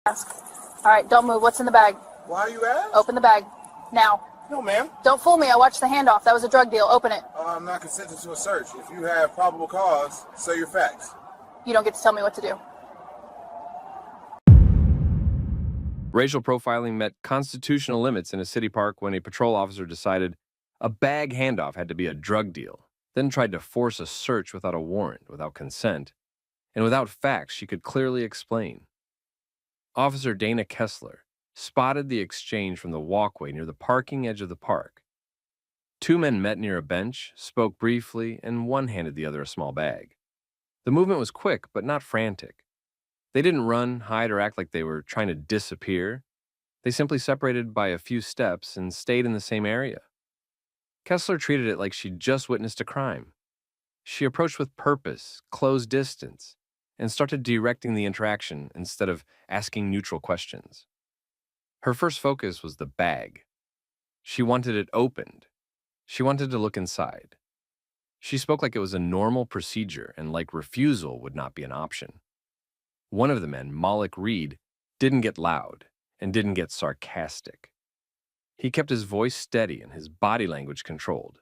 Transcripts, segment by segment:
All right, don't move. What's in the bag? Why are you asking? Open the bag. Now. No, ma'am. Don't fool me. I watched the handoff. That was a drug deal. Open it. I'm not consenting to a search. If you have probable cause, say your facts. You don't get to tell me what to do. Racial profiling met constitutional limits in a city park when a patrol officer decided a bag handoff had to be a drug deal, then tried to force a search without a warrant, without consent, and without facts she could clearly explain. Officer Dana Kessler spotted the exchange from the walkway near the parking edge of the park. Two men met near a bench, spoke briefly, and one handed the other a small bag. The movement was quick, but not frantic. They didn't run, hide, or act like they were trying to disappear. They simply separated by a few steps and stayed in the same area. Kessler treated it like she'd just witnessed a crime. She approached with purpose, closed distance, and started directing the interaction instead of asking neutral questions. Her first focus was the bag. She wanted it opened. She wanted to look inside. She spoke like it was a normal procedure and like refusal would not be an option. One of the men, Malik Reed, didn't get loud and didn't get sarcastic. He kept his voice steady and his body language controlled.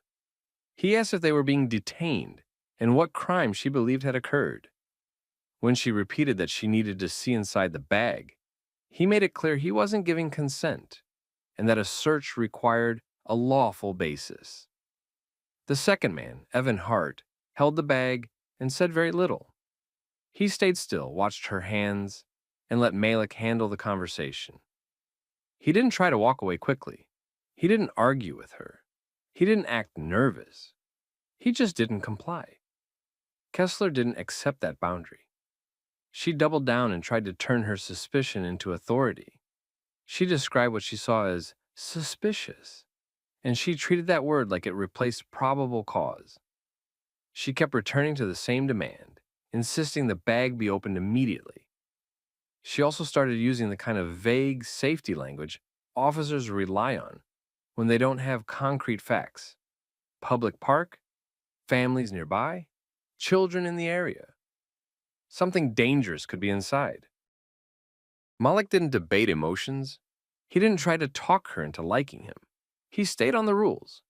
He asked if they were being detained and what crime she believed had occurred. When she repeated that she needed to see inside the bag, he made it clear he wasn't giving consent and that a search required a lawful basis. The second man, Evan Hart, held the bag and said very little. He stayed still, watched her hands, and let Malik handle the conversation. He didn't try to walk away quickly. He didn't argue with her. He didn't act nervous. He just didn't comply. Kessler didn't accept that boundary. She doubled down and tried to turn her suspicion into authority. She described what she saw as suspicious, and she treated that word like it replaced probable cause. She kept returning to the same demand, insisting the bag be opened immediately. She also started using the kind of vague safety language officers rely on when they don't have concrete facts. Public park, families nearby, children in the area. Something dangerous could be inside. Malik didn't debate emotions. He didn't try to talk her into liking him. He stayed on the rules.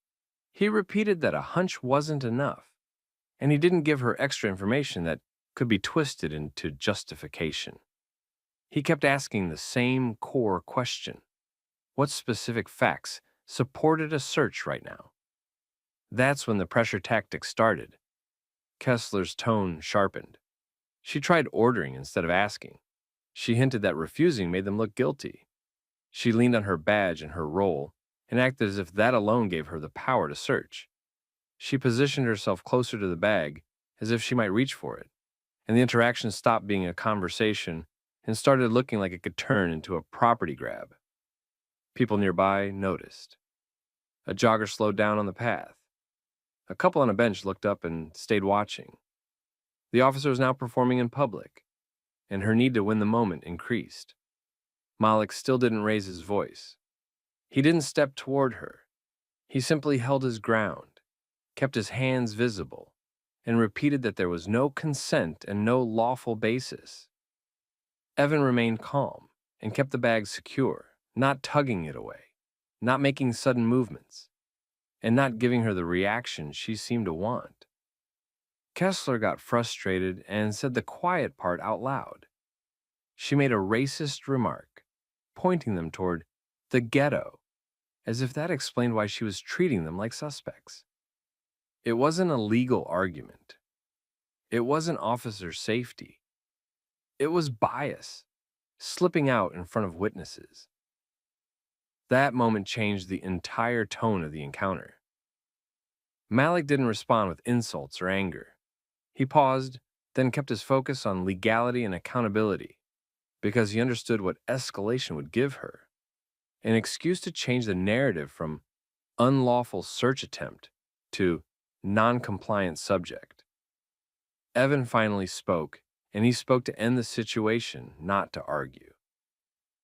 He repeated that a hunch wasn't enough, and he didn't give her extra information that could be twisted into justification. He kept asking the same core question. What specific facts supported a search right now? That's when the pressure tactics started. Kessler's tone sharpened. She tried ordering instead of asking. She hinted that refusing made them look guilty. She leaned on her badge and her role and acted as if that alone gave her the power to search. She positioned herself closer to the bag as if she might reach for it, and the interaction stopped being a conversation and started looking like it could turn into a property grab. People nearby noticed. A jogger slowed down on the path. A couple on a bench looked up and stayed watching. The officer was now performing in public, and her need to win the moment increased. Malik still didn't raise his voice. He didn't step toward her. He simply held his ground, kept his hands visible, and repeated that there was no consent and no lawful basis. Evan remained calm and kept the bag secure, not tugging it away, not making sudden movements, and not giving her the reaction she seemed to want. Kessler got frustrated and said the quiet part out loud. She made a racist remark, pointing them toward the ghetto, as if that explained why she was treating them like suspects. It wasn't a legal argument. It wasn't officer safety. It was bias, slipping out in front of witnesses. That moment changed the entire tone of the encounter. Malik didn't respond with insults or anger. He paused, then kept his focus on legality and accountability, because he understood what escalation would give her. An excuse to change the narrative from unlawful search attempt to non-compliant subject. Evan finally spoke, and he spoke to end the situation, not to argue.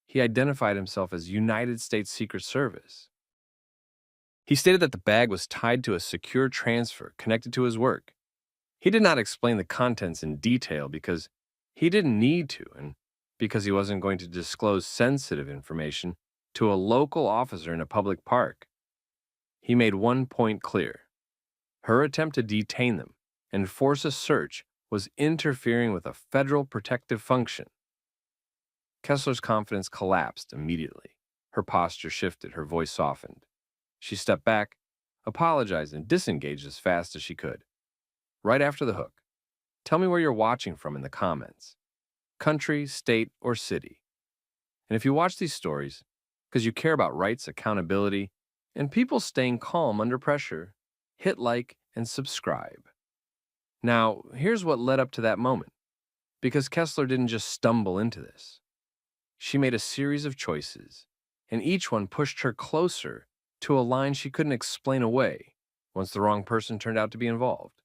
He identified himself as United States Secret Service. He stated that the bag was tied to a secure transfer connected to his work. He did not explain the contents in detail because he didn't need to, and because he wasn't going to disclose sensitive information to a local officer in a public park. He made one point clear. Her attempt to detain them and force a search was interfering with a federal protective function. Kessler's confidence collapsed immediately. Her posture shifted, her voice softened. She stepped back, apologized, and disengaged as fast as she could. Right after the hook, tell me where you're watching from in the comments. Country, state, or city. And if you watch these stories because you care about rights, accountability, and people staying calm under pressure, hit like and subscribe. Now, here's what led up to that moment, because Kessler didn't just stumble into this. She made a series of choices, and each one pushed her closer to a line she couldn't explain away once the wrong person turned out to be involved.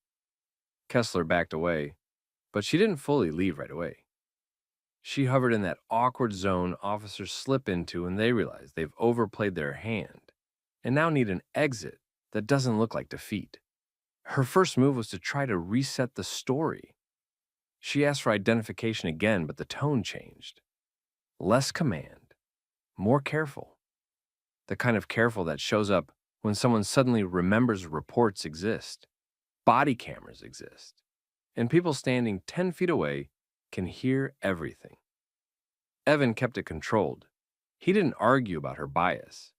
Kessler backed away, but she didn't fully leave right away. She hovered in that awkward zone officers slip into when they realize they've overplayed their hand and now need an exit that doesn't look like defeat. Her first move was to try to reset the story. She asked for identification again, but the tone changed. Less command, more careful. The kind of careful that shows up when someone suddenly remembers reports exist, body cameras exist, and people standing 10 feet away can hear everything. Evan kept it controlled. He didn't argue about her bias.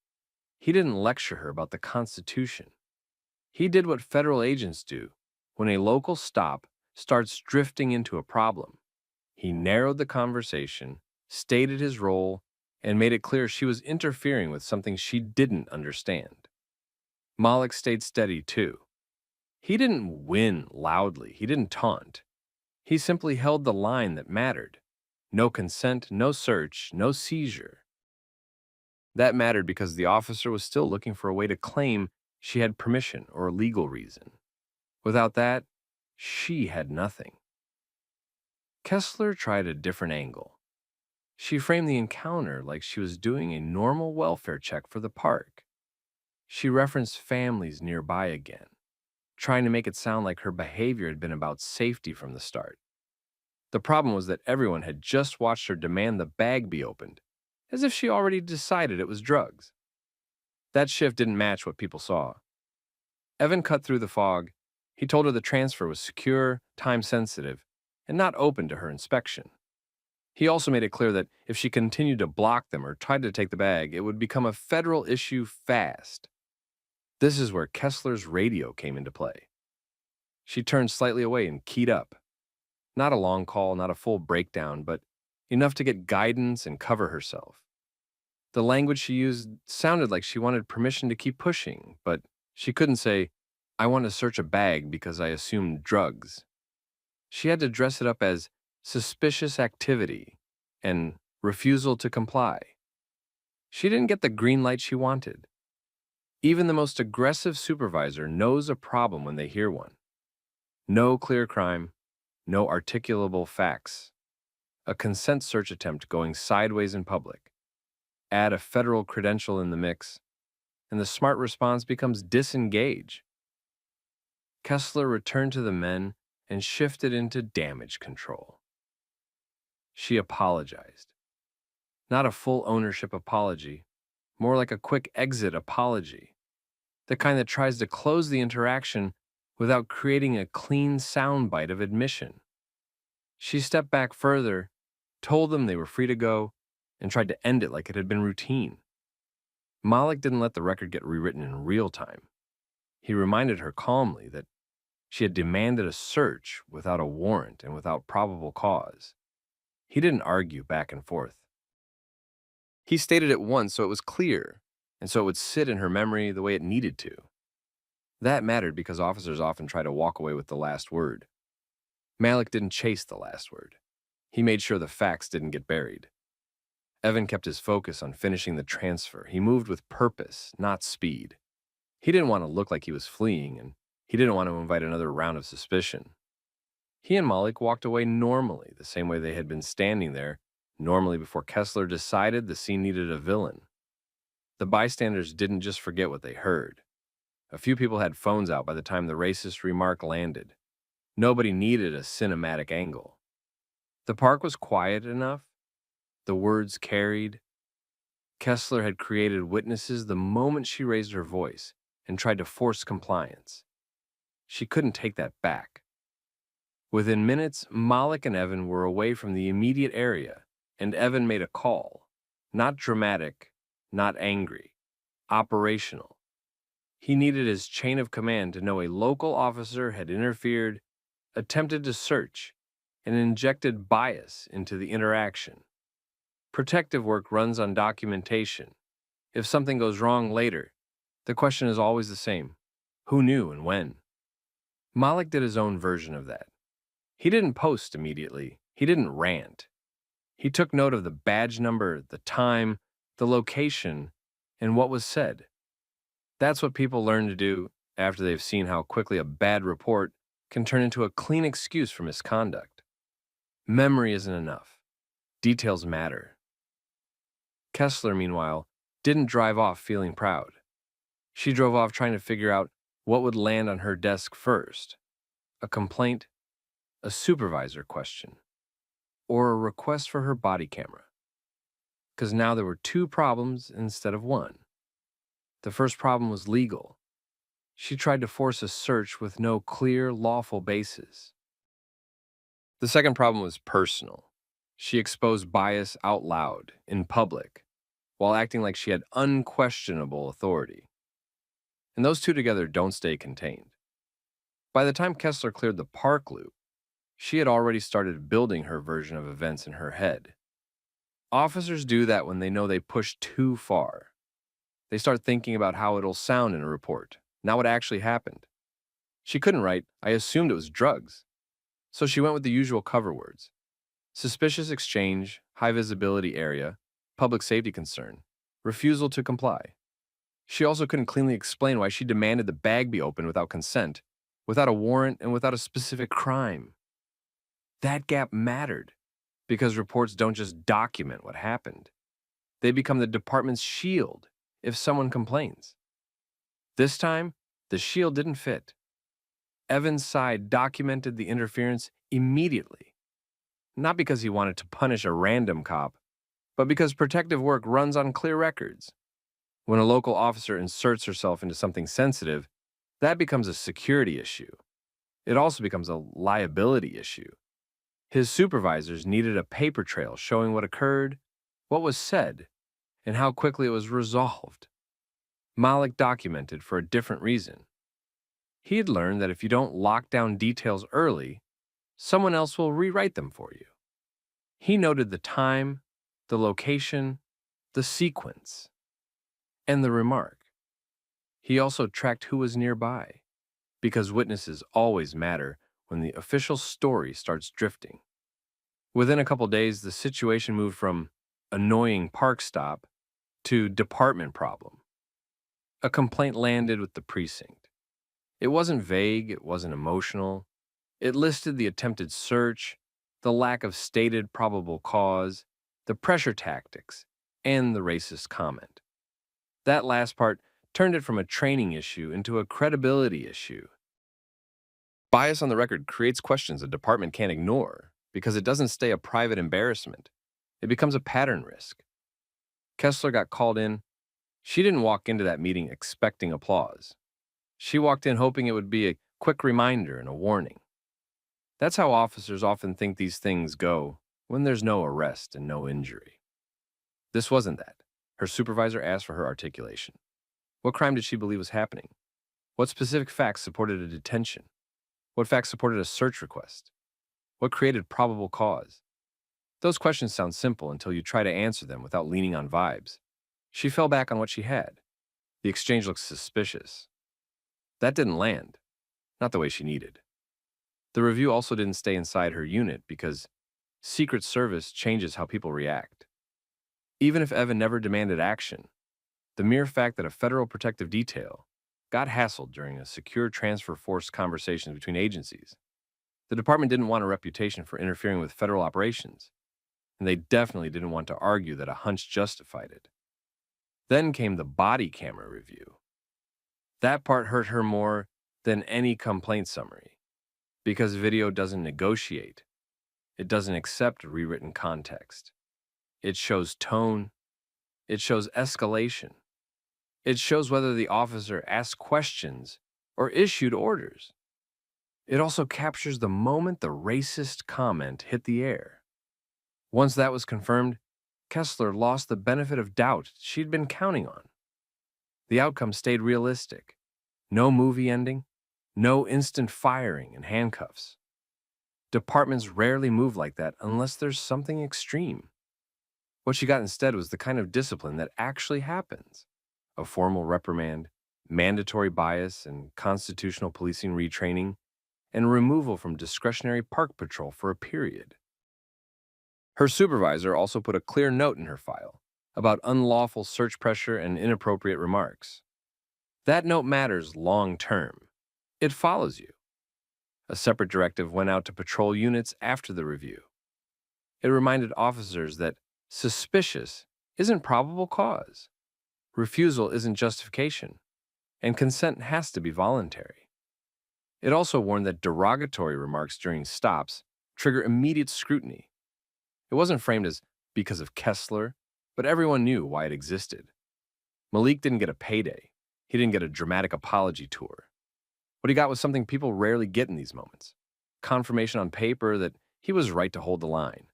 He didn't lecture her about the Constitution. He did what federal agents do when a local stop starts drifting into a problem. He narrowed the conversation, stated his role, and made it clear she was interfering with something she didn't understand. Malik stayed steady, too. He didn't win loudly. He didn't taunt. He simply held the line that mattered. No consent, no search, no seizure. That mattered because the officer was still looking for a way to claim she had permission or a legal reason. Without that, she had nothing. Kessler tried a different angle. She framed the encounter like she was doing a normal welfare check for the park. She referenced families nearby again, trying to make it sound like her behavior had been about safety from the start. The problem was that everyone had just watched her demand the bag be opened, as if she already decided it was drugs. That shift didn't match what people saw. Evan cut through the fog. He told her the transfer was secure, time-sensitive, and not open to her inspection. He also made it clear that if she continued to block them or tried to take the bag, it would become a federal issue fast. This is where Kessler's radio came into play. She turned slightly away and keyed up. Not a long call, not a full breakdown, but enough to get guidance and cover herself. The language she used sounded like she wanted permission to keep pushing, but she couldn't say, "I want to search a bag because I assumed drugs." She had to dress it up as suspicious activity and refusal to comply. She didn't get the green light she wanted. Even the most aggressive supervisor knows a problem when they hear one. No clear crime, no articulable facts. A consent search attempt going sideways in public. Add a federal credential in the mix, and the smart response becomes disengage. Kessler returned to the men and shifted into damage control. She apologized. Not a full ownership apology, more like a quick exit apology. The kind that tries to close the interaction without creating a clean soundbite of admission. She stepped back further, told them they were free to go, and tried to end it like it had been routine. Malik didn't let the record get rewritten in real time. He reminded her calmly that she had demanded a search without a warrant and without probable cause. He didn't argue back and forth. He stated it once so it was clear, and so it would sit in her memory the way it needed to. That mattered because officers often try to walk away with the last word. Malik didn't chase the last word. He made sure the facts didn't get buried. Evan kept his focus on finishing the transfer. He moved with purpose, not speed. He didn't want to look like he was fleeing, and he didn't want to invite another round of suspicion. He and Malik walked away normally, the same way they had been standing there, normally before Kessler decided the scene needed a villain. The bystanders didn't just forget what they heard. A few people had phones out by the time the racist remark landed. Nobody needed a cinematic angle. The park was quiet enough the words carried. Kessler had created witnesses the moment she raised her voice and tried to force compliance. She couldn't take that back. Within minutes, Malik and Evan were away from the immediate area, and Evan made a call. Not dramatic, not angry, operational. He needed his chain of command to know a local officer had interfered, attempted to search, and injected bias into the interaction. Protective work runs on documentation. If something goes wrong later, the question is always the same: who knew and when? Malik did his own version of that. He didn't post immediately. He didn't rant. He took note of the badge number, the time, the location, and what was said. That's what people learn to do after they've seen how quickly a bad report can turn into a clean excuse for misconduct. Memory isn't enough. Details matter. Kessler, meanwhile, didn't drive off feeling proud. She drove off trying to figure out what would land on her desk first: a complaint, a supervisor question, or a request for her body camera. Because now there were two problems instead of one. The first problem was legal. She tried to force a search with no clear, lawful basis. The second problem was personal. She exposed bias out loud, in public, while acting like she had unquestionable authority. And those two together don't stay contained. By the time Kessler cleared the park loop, she had already started building her version of events in her head. Officers do that when they know they push too far. They start thinking about how it'll sound in a report, not what actually happened. She couldn't write, "I assumed it was drugs." So she went with the usual cover words: suspicious exchange, high visibility area, public safety concern, refusal to comply. She also couldn't cleanly explain why she demanded the bag be opened without consent, without a warrant, and without a specific crime. That gap mattered, because reports don't just document what happened. They become the department's shield if someone complains. This time, the shield didn't fit. Evan's side documented the interference immediately, not because he wanted to punish a random cop, but because protective work runs on clear records. When a local officer inserts herself into something sensitive, that becomes a security issue. It also becomes a liability issue. His supervisors needed a paper trail showing what occurred, what was said, and how quickly it was resolved. Malik documented for a different reason. He had learned that if you don't lock down details early, someone else will rewrite them for you. He noted the time, the location, the sequence, and the remark. He also tracked who was nearby, because witnesses always matter when the official story starts drifting. Within a couple days, the situation moved from annoying park stop to department problem. A complaint landed with the precinct. It wasn't vague, it wasn't emotional. It listed the attempted search, the lack of stated probable cause, the pressure tactics, and the racist comment. That last part turned it from a training issue into a credibility issue. Bias on the record creates questions a department can't ignore because it doesn't stay a private embarrassment. It becomes a pattern risk. Kessler got called in. She didn't walk into that meeting expecting applause. She walked in hoping it would be a quick reminder and a warning. That's how officers often think these things go when there's no arrest and no injury. This wasn't that. Her supervisor asked for her articulation. What crime did she believe was happening? What specific facts supported a detention? What facts supported a search request? What created probable cause? Those questions sound simple until you try to answer them without leaning on vibes. She fell back on what she had. The exchange looked suspicious. That didn't land. Not the way she needed. The review also didn't stay inside her unit because Secret Service changes how people react. Even if Evan never demanded action, the mere fact that a federal protective detail got hassled during a secure transfer force conversation between agencies. The department didn't want a reputation for interfering with federal operations, and they definitely didn't want to argue that a hunch justified it. Then came the body camera review. That part hurt her more than any complaint summary, because video doesn't negotiate. It doesn't accept rewritten context. It shows tone. It shows escalation. It shows whether the officer asked questions or issued orders. It also captures the moment the racist comment hit the air. Once that was confirmed, Kessler lost the benefit of doubt she'd been counting on. The outcome stayed realistic. No movie ending, no instant firing and handcuffs. Departments rarely move like that unless there's something extreme. What she got instead was the kind of discipline that actually happens: a formal reprimand, mandatory bias and constitutional policing retraining, and removal from discretionary park patrol for a period. Her supervisor also put a clear note in her file about unlawful search pressure and inappropriate remarks. That note matters long term. It follows you. A separate directive went out to patrol units after the review. It reminded officers that suspicious isn't probable cause, refusal isn't justification, and consent has to be voluntary. It also warned that derogatory remarks during stops trigger immediate scrutiny. It wasn't framed as because of Kessler, but everyone knew why it existed. Malik didn't get a payday. He didn't get a dramatic apology tour. What he got was something people rarely get in these moments: confirmation on paper that he was right to hold the line.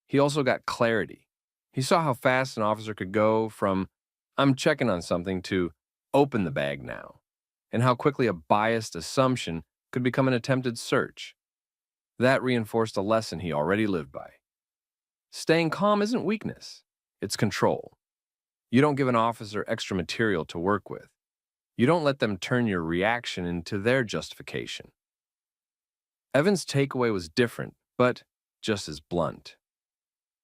He also got clarity. He saw how fast an officer could go from, "I'm checking on something," to "open the bag now," and how quickly a biased assumption could become an attempted search. That reinforced a lesson he already lived by. Staying calm isn't weakness, it's control. You don't give an officer extra material to work with. You don't let them turn your reaction into their justification. Evans' takeaway was different, but just as blunt.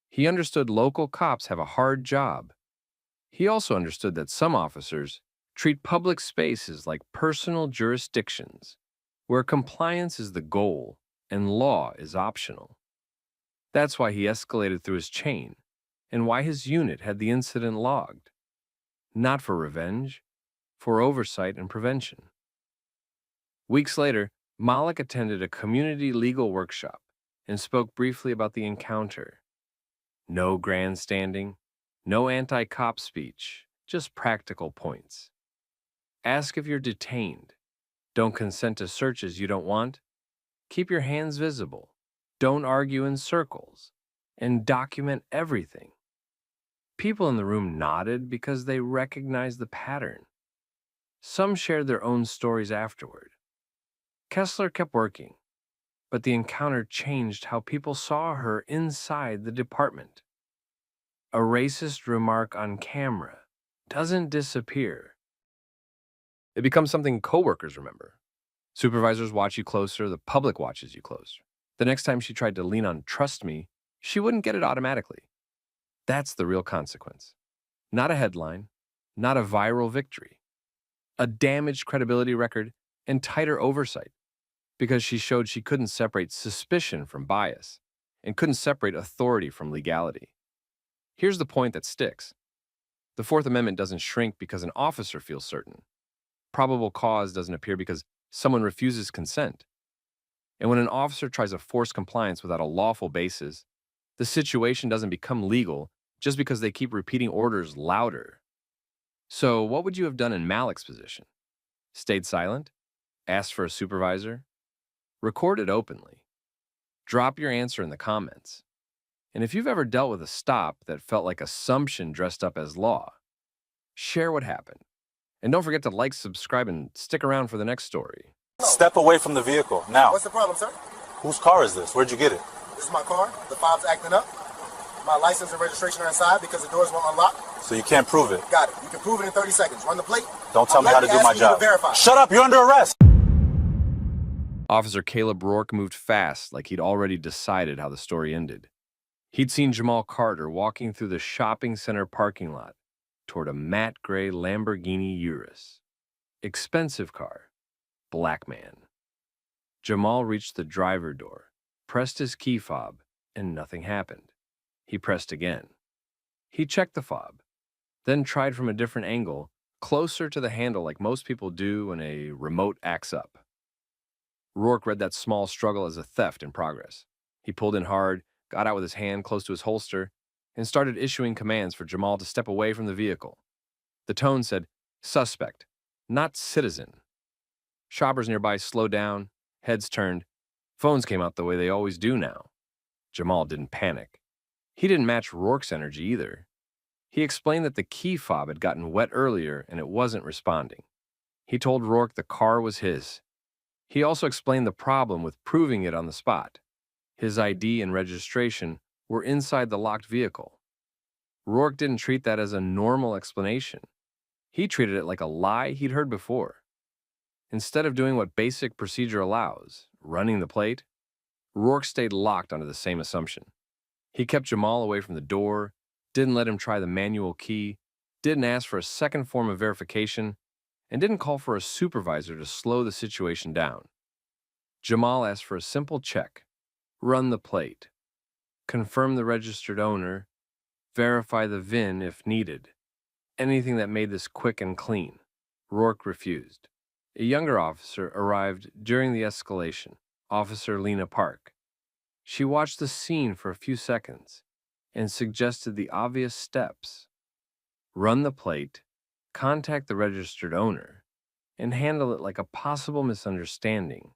He understood local cops have a hard job. He also understood that some officers treat public spaces like personal jurisdictions, where compliance is the goal and law is optional. That's why he escalated through his chain, and why his unit had the incident logged. Not for revenge, for oversight and prevention. Weeks later, Malik attended a community legal workshop and spoke briefly about the encounter. No grandstanding, no anti-cop speech, just practical points. Ask if you're detained. Don't consent to searches you don't want. Keep your hands visible. Don't argue in circles. And document everything. People in the room nodded because they recognized the pattern. Some shared their own stories afterward. Kessler kept working, but the encounter changed how people saw her inside the department. A racist remark on camera doesn't disappear. It becomes something coworkers remember. Supervisors watch you closer, the public watches you closer. The next time she tried to lean on "trust me," she wouldn't get it automatically. That's the real consequence. Not a headline, not a viral victory. A damaged credibility record and tighter oversight, because she showed she couldn't separate suspicion from bias and couldn't separate authority from legality. Here's the point that sticks. The Fourth Amendment doesn't shrink because an officer feels certain. Probable cause doesn't appear because someone refuses consent. And when an officer tries to force compliance without a lawful basis, the situation doesn't become legal just because they keep repeating orders louder. So what would you have done in Malik's position? Stayed silent? Asked for a supervisor? Record it openly. Drop your answer in the comments. And if you've ever dealt with a stop that felt like assumption dressed up as law, share what happened. And don't forget to like, subscribe, and stick around for the next story. Step away from the vehicle, now. What's the problem, sir? Whose car is this? Where'd you get it? This is my car. The fob's acting up. My license and registration are inside because the doors won't unlock. So you can't prove it. Got it. You can prove it in 30 seconds. Run the plate. Don't tell me how to do my job. Verify. Shut up, you're under arrest! Officer Caleb Rourke moved fast, like he'd already decided how the story ended. He'd seen Jamal Carter walking through the shopping center parking lot toward a matte gray Lamborghini Urus. Expensive car. Black man. Jamal reached the driver door, pressed his key fob, and nothing happened. He pressed again. He checked the fob, then tried from a different angle, closer to the handle like most people do when a remote acts up. Rourke read that small struggle as a theft in progress. He pulled in hard, got out with his hand close to his holster, and started issuing commands for Jamal to step away from the vehicle. The tone said, "Suspect, not citizen." Shoppers nearby slowed down, heads turned. Phones came out the way they always do now. Jamal didn't panic. He didn't match Rourke's energy either. He explained that the key fob had gotten wet earlier and it wasn't responding. He told Rourke the car was his. He also explained the problem with proving it on the spot. His ID and registration were inside the locked vehicle. Rourke didn't treat that as a normal explanation. He treated it like a lie he'd heard before. Instead of doing what basic procedure allows, running the plate, Rourke stayed locked under the same assumption. He kept Jamal away from the door, didn't let him try the manual key, didn't ask for a second form of verification, and didn't call for a supervisor to slow the situation down. Jamal asked for a simple check, run the plate, confirm the registered owner, verify the VIN if needed, anything that made this quick and clean. Rourke refused. A younger officer arrived during the escalation, Officer Lena Park. She watched the scene for a few seconds and suggested the obvious steps. Run the plate, contact the registered owner, and handle it like a possible misunderstanding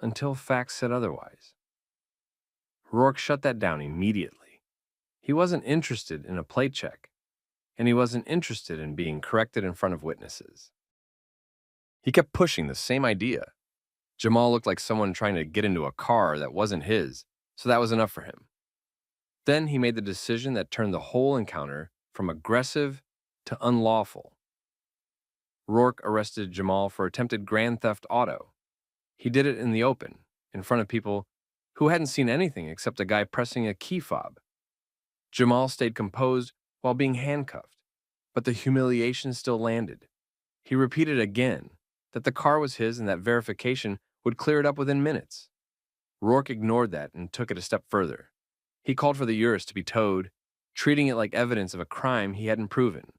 until facts said otherwise. Rourke shut that down immediately. He wasn't interested in a plate check, and he wasn't interested in being corrected in front of witnesses. He kept pushing the same idea. Jamal looked like someone trying to get into a car that wasn't his, so that was enough for him. Then he made the decision that turned the whole encounter from aggressive to unlawful. Rourke arrested Jamal for attempted grand theft auto. He did it in the open, in front of people who hadn't seen anything except a guy pressing a key fob. Jamal stayed composed while being handcuffed, but the humiliation still landed. He repeated again that the car was his and that verification would clear it up within minutes. Rourke ignored that and took it a step further. He called for the Urus to be towed, treating it like evidence of a crime he hadn't proven.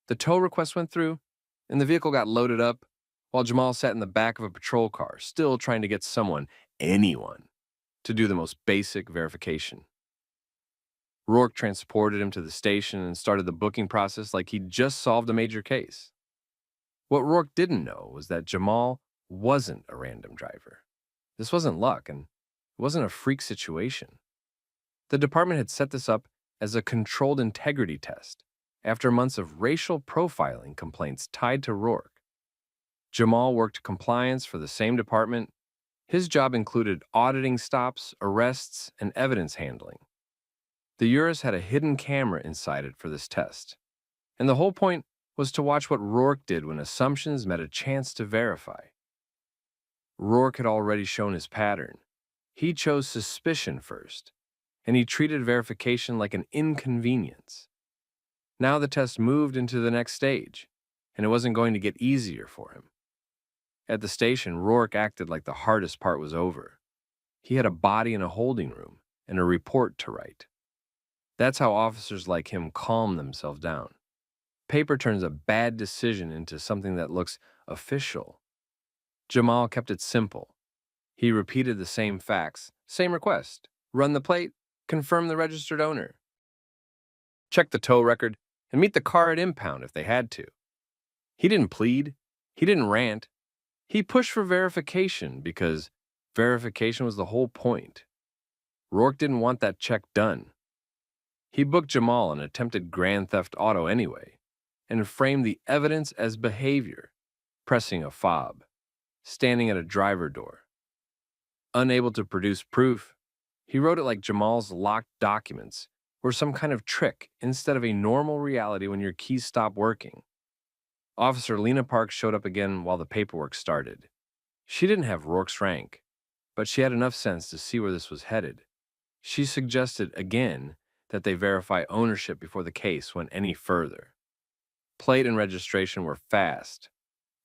The tow request went through, and the vehicle got loaded up while Jamal sat in the back of a patrol car, still trying to get someone, anyone, to do the most basic verification. Rourke transported him to the station and started the booking process like he'd just solved a major case. What Rourke didn't know was that Jamal wasn't a random driver. This wasn't luck, and it wasn't a freak situation. The department had set this up as a controlled integrity test after months of racial profiling complaints tied to Rourke. Jamal worked compliance for the same department. His job included auditing stops, arrests, and evidence handling. The Urus had a hidden camera inside it for this test, and the whole point was to watch what Rourke did when assumptions met a chance to verify. Rourke had already shown his pattern. He chose suspicion first, and he treated verification like an inconvenience. Now the test moved into the next stage, and it wasn't going to get easier for him. At the station, Rourke acted like the hardest part was over. He had a body in a holding room and a report to write. That's how officers like him calm themselves down. Paper turns a bad decision into something that looks official. Jamal kept it simple. He repeated the same facts, same request. Run the plate, confirm the registered owner. Check the tow record, and meet the car at impound if they had to. He didn't plead. He didn't rant. He pushed for verification because verification was the whole point. Rourke didn't want that check done. He booked Jamal an attempted grand theft auto anyway, and framed the evidence as behavior, pressing a fob, standing at a driver door. Unable to produce proof, he wrote it like Jamal's locked documents were some kind of trick instead of a normal reality when your keys stop working. Officer Lena Park showed up again while the paperwork started. She didn't have Rourke's rank, but she had enough sense to see where this was headed. She suggested again that they verify ownership before the case went any further. Plate and registration were fast.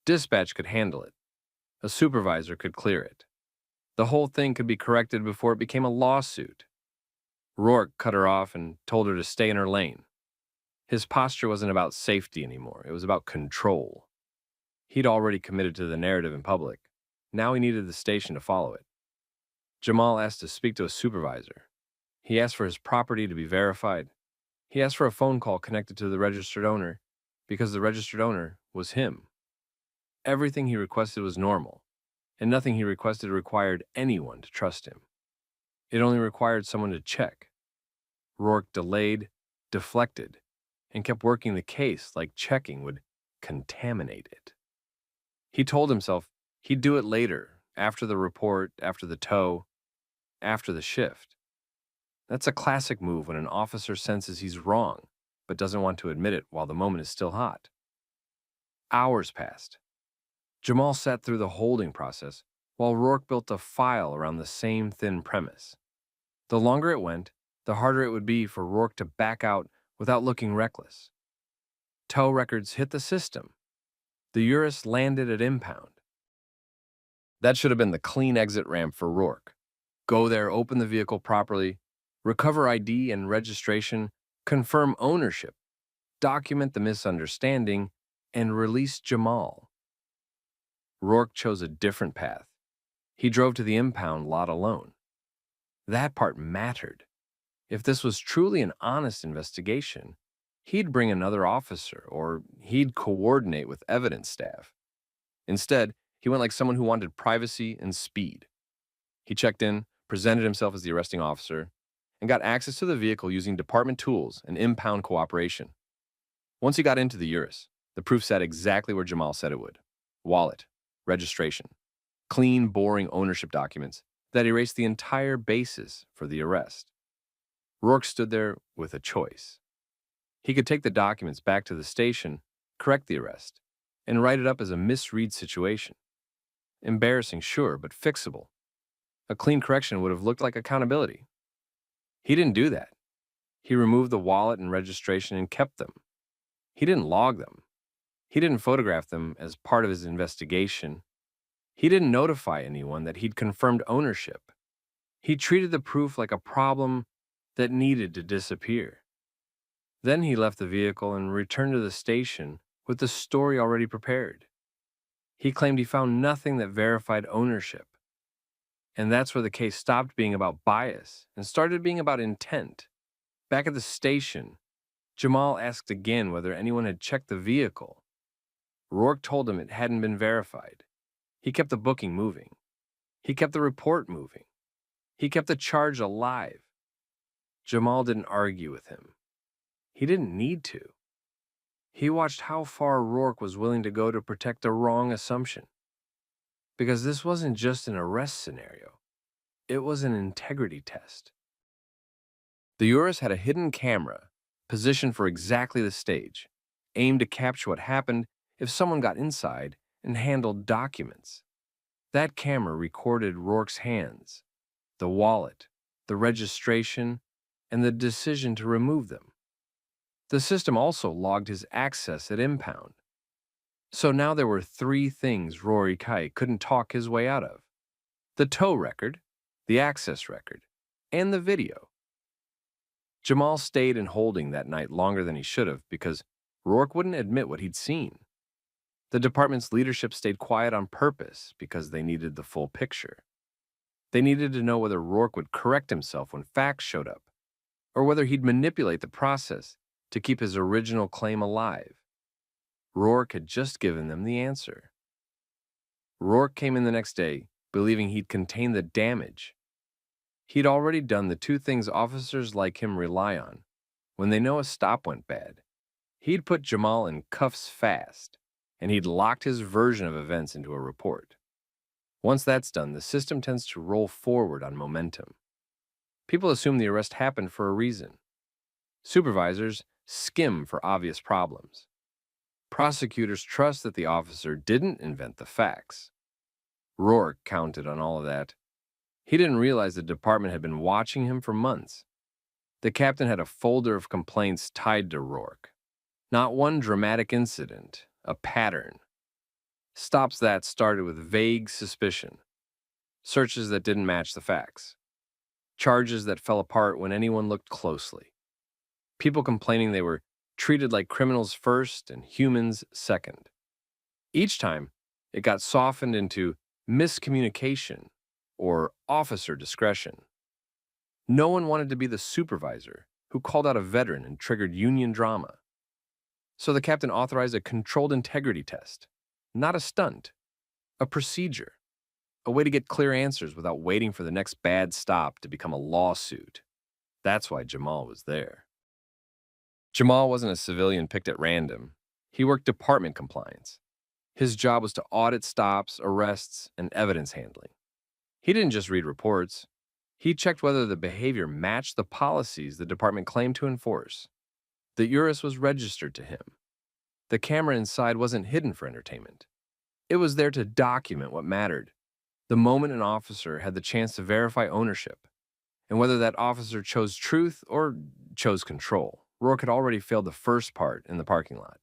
Dispatch could handle it. A supervisor could clear it. The whole thing could be corrected before it became a lawsuit. Rourke cut her off and told her to stay in her lane. His posture wasn't about safety anymore. It was about control. He'd already committed to the narrative in public. Now he needed the station to follow it. Jamal asked to speak to a supervisor. He asked for his property to be verified. He asked for a phone call connected to the registered owner because the registered owner was him. Everything he requested was normal, and nothing he requested required anyone to trust him. It only required someone to check. Rourke delayed, deflected, and kept working the case like checking would contaminate it. He told himself he'd do it later, after the report, after the tow, after the shift. That's a classic move when an officer senses he's wrong, but doesn't want to admit it while the moment is still hot. Hours passed. Jamal sat through the holding process while Rourke built a file around the same thin premise. The longer it went, the harder it would be for Rourke to back out without looking reckless. Tow records hit the system. The Urus landed at impound. That should have been the clean exit ramp for Rourke. Go there, open the vehicle properly, recover ID and registration, confirm ownership, document the misunderstanding, and release Jamal. Rourke chose a different path. He drove to the impound lot alone. That part mattered. If this was truly an honest investigation, he'd bring another officer or he'd coordinate with evidence staff. Instead, he went like someone who wanted privacy and speed. He checked in, presented himself as the arresting officer, and got access to the vehicle using department tools and impound cooperation. Once he got into the Urus, the proof sat exactly where Jamal said it would. Wallet, registration, clean, boring ownership documents that erased the entire basis for the arrest. Rourke stood there with a choice. He could take the documents back to the station, correct the arrest, and write it up as a misread situation. Embarrassing, sure, but fixable. A clean correction would have looked like accountability. He didn't do that. He removed the wallet and registration and kept them. He didn't log them. He didn't photograph them as part of his investigation. He didn't notify anyone that he'd confirmed ownership. He treated the proof like a problem that needed to disappear. Then he left the vehicle and returned to the station with the story already prepared. He claimed he found nothing that verified ownership. And that's where the case stopped being about bias and started being about intent. Back at the station, Jamal asked again whether anyone had checked the vehicle. Rourke told him it hadn't been verified. He kept the booking moving. He kept the report moving. He kept the charge alive. Jamal didn't argue with him. He didn't need to. He watched how far Rourke was willing to go to protect a wrong assumption. Because this wasn't just an arrest scenario. It was an integrity test. The Urus had a hidden camera positioned for exactly the stage, aimed to capture what happened if someone got inside and handled documents. That camera recorded Rourke's hands, the wallet, the registration, and the decision to remove them. The system also logged his access at impound. So now there were three things Rory Kite couldn't talk his way out of: the tow record, the access record, and the video. Jamal stayed in holding that night longer than he should have because Rourke wouldn't admit what he'd seen. The department's leadership stayed quiet on purpose because they needed the full picture. They needed to know whether Rourke would correct himself when facts showed up, or whether he'd manipulate the process to keep his original claim alive. Rourke had just given them the answer. Rourke came in the next day, believing he'd contained the damage. He'd already done the two things officers like him rely on when they know a stop went bad. He'd put Jamal in cuffs fast, and he'd locked his version of events into a report. Once that's done, the system tends to roll forward on momentum. People assume the arrest happened for a reason. Supervisors skim for obvious problems. Prosecutors trust that the officer didn't invent the facts. Rourke counted on all of that. He didn't realize the department had been watching him for months. The captain had a folder of complaints tied to Rourke. Not one dramatic incident, a pattern. Stops that started with vague suspicion. Searches that didn't match the facts. Charges that fell apart when anyone looked closely. People complaining they were treated like criminals first and humans second. Each time, it got softened into miscommunication or officer discretion. No one wanted to be the supervisor who called out a veteran and triggered union drama. So the captain authorized a controlled integrity test, not a stunt, a procedure, a way to get clear answers without waiting for the next bad stop to become a lawsuit. That's why Jamal was there. Jamal wasn't a civilian picked at random. He worked department compliance. His job was to audit stops, arrests, and evidence handling. He didn't just read reports. He checked whether the behavior matched the policies the department claimed to enforce. The URIS was registered to him. The camera inside wasn't hidden for entertainment. It was there to document what mattered, the moment an officer had the chance to verify ownership, and whether that officer chose truth or chose control. Rourke had already failed the first part in the parking lot.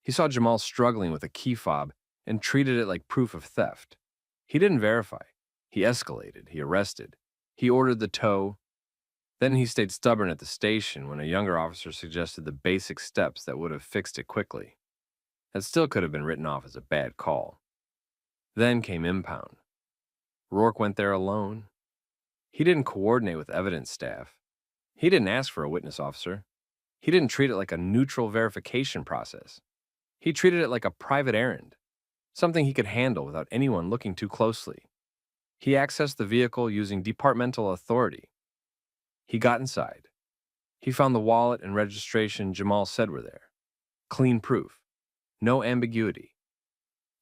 He saw Jamal struggling with a key fob and treated it like proof of theft. He didn't verify. He escalated. He arrested. He ordered the tow. Then he stayed stubborn at the station when a younger officer suggested the basic steps that would have fixed it quickly. That still could have been written off as a bad call. Then came impound. Rourke went there alone. He didn't coordinate with evidence staff. He didn't ask for a witness officer. He didn't treat it like a neutral verification process. He treated it like a private errand, something he could handle without anyone looking too closely. He accessed the vehicle using departmental authority. He got inside. He found the wallet and registration Jamal said were there. Clean proof. No ambiguity.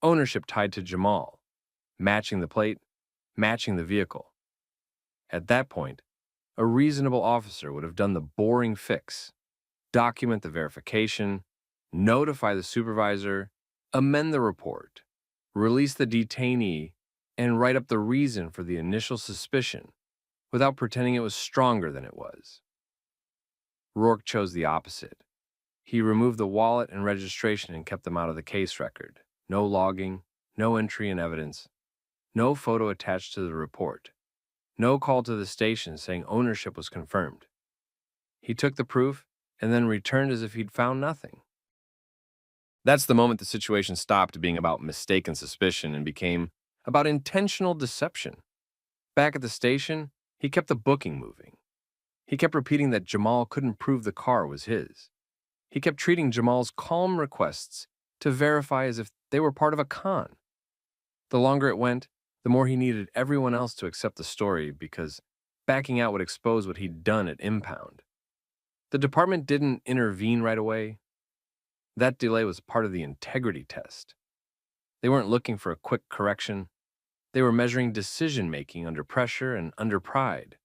Ownership tied to Jamal. Matching the plate, matching the vehicle. At that point, a reasonable officer would have done the boring fix. Document the verification, notify the supervisor, amend the report, release the detainee, and write up the reason for the initial suspicion without pretending it was stronger than it was. Rourke chose the opposite. He removed the wallet and registration and kept them out of the case record. No logging, no entry in evidence, no photo attached to the report, no call to the station saying ownership was confirmed. He took the proof and then returned as if he'd found nothing. That's the moment the situation stopped being about mistaken suspicion and became about intentional deception. Back at the station, he kept the booking moving. He kept repeating that Jamal couldn't prove the car was his. He kept treating Jamal's calm requests to verify as if they were part of a con. The longer it went, the more he needed everyone else to accept the story because backing out would expose what he'd done at impound. The department didn't intervene right away. That delay was part of the integrity test. They weren't looking for a quick correction. They were measuring decision-making under pressure and under pride.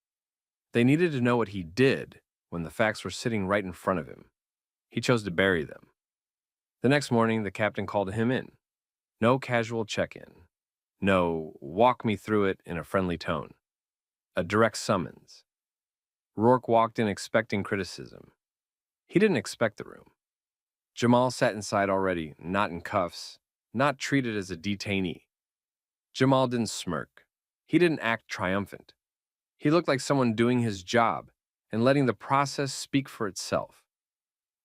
They needed to know what he did when the facts were sitting right in front of him. He chose to bury them. The next morning, the captain called him in. No casual check-in. No, walk me through it in a friendly tone. A direct summons. Rourke walked in expecting criticism. He didn't expect the room. Jamal sat inside already, not in cuffs, not treated as a detainee. Jamal didn't smirk. He didn't act triumphant. He looked like someone doing his job and letting the process speak for itself.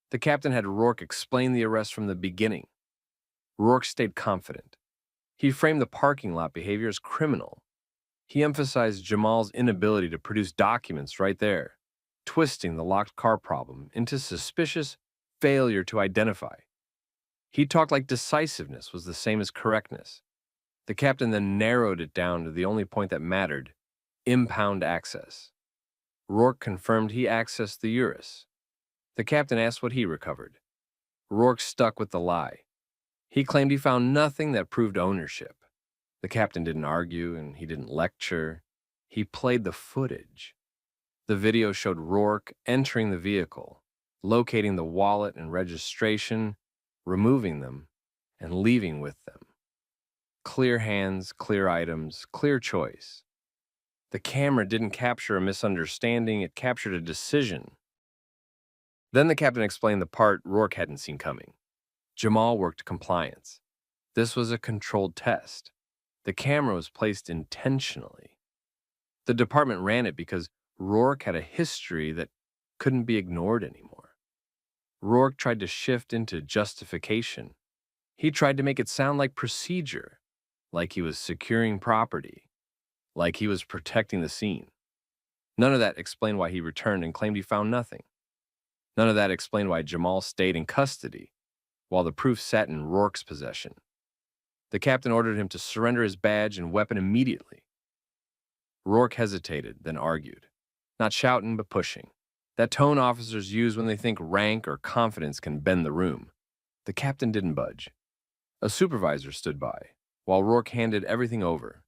The captain had Rourke explain the arrest from the beginning. Rourke stayed confident. He framed the parking lot behavior as criminal. He emphasized Jamal's inability to produce documents right there, twisting the locked car problem into suspicious failure to identify. He talked like decisiveness was the same as correctness. The captain then narrowed it down to the only point that mattered: impound access. Rourke confirmed he accessed the URIS. The captain asked what he recovered. Rourke stuck with the lie. He claimed he found nothing that proved ownership. The captain didn't argue and he didn't lecture. He played the footage. The video showed Rourke entering the vehicle, locating the wallet and registration, removing them, and leaving with them. Clear hands, clear items, clear choice. The camera didn't capture a misunderstanding, it captured a decision. Then the captain explained the part Rourke hadn't seen coming. Jamal worked compliance. This was a controlled test. The camera was placed intentionally. The department ran it because Rourke had a history that couldn't be ignored anymore. Rourke tried to shift into justification. He tried to make it sound like procedure, like he was securing property, like he was protecting the scene. None of that explained why he returned and claimed he found nothing. None of that explained why Jamal stayed in custody while the proof sat in Rourke's possession. The captain ordered him to surrender his badge and weapon immediately. Rourke hesitated, then argued, not shouting but pushing. That tone officers use when they think rank or confidence can bend the room. The captain didn't budge. A supervisor stood by, while Rourke handed everything over.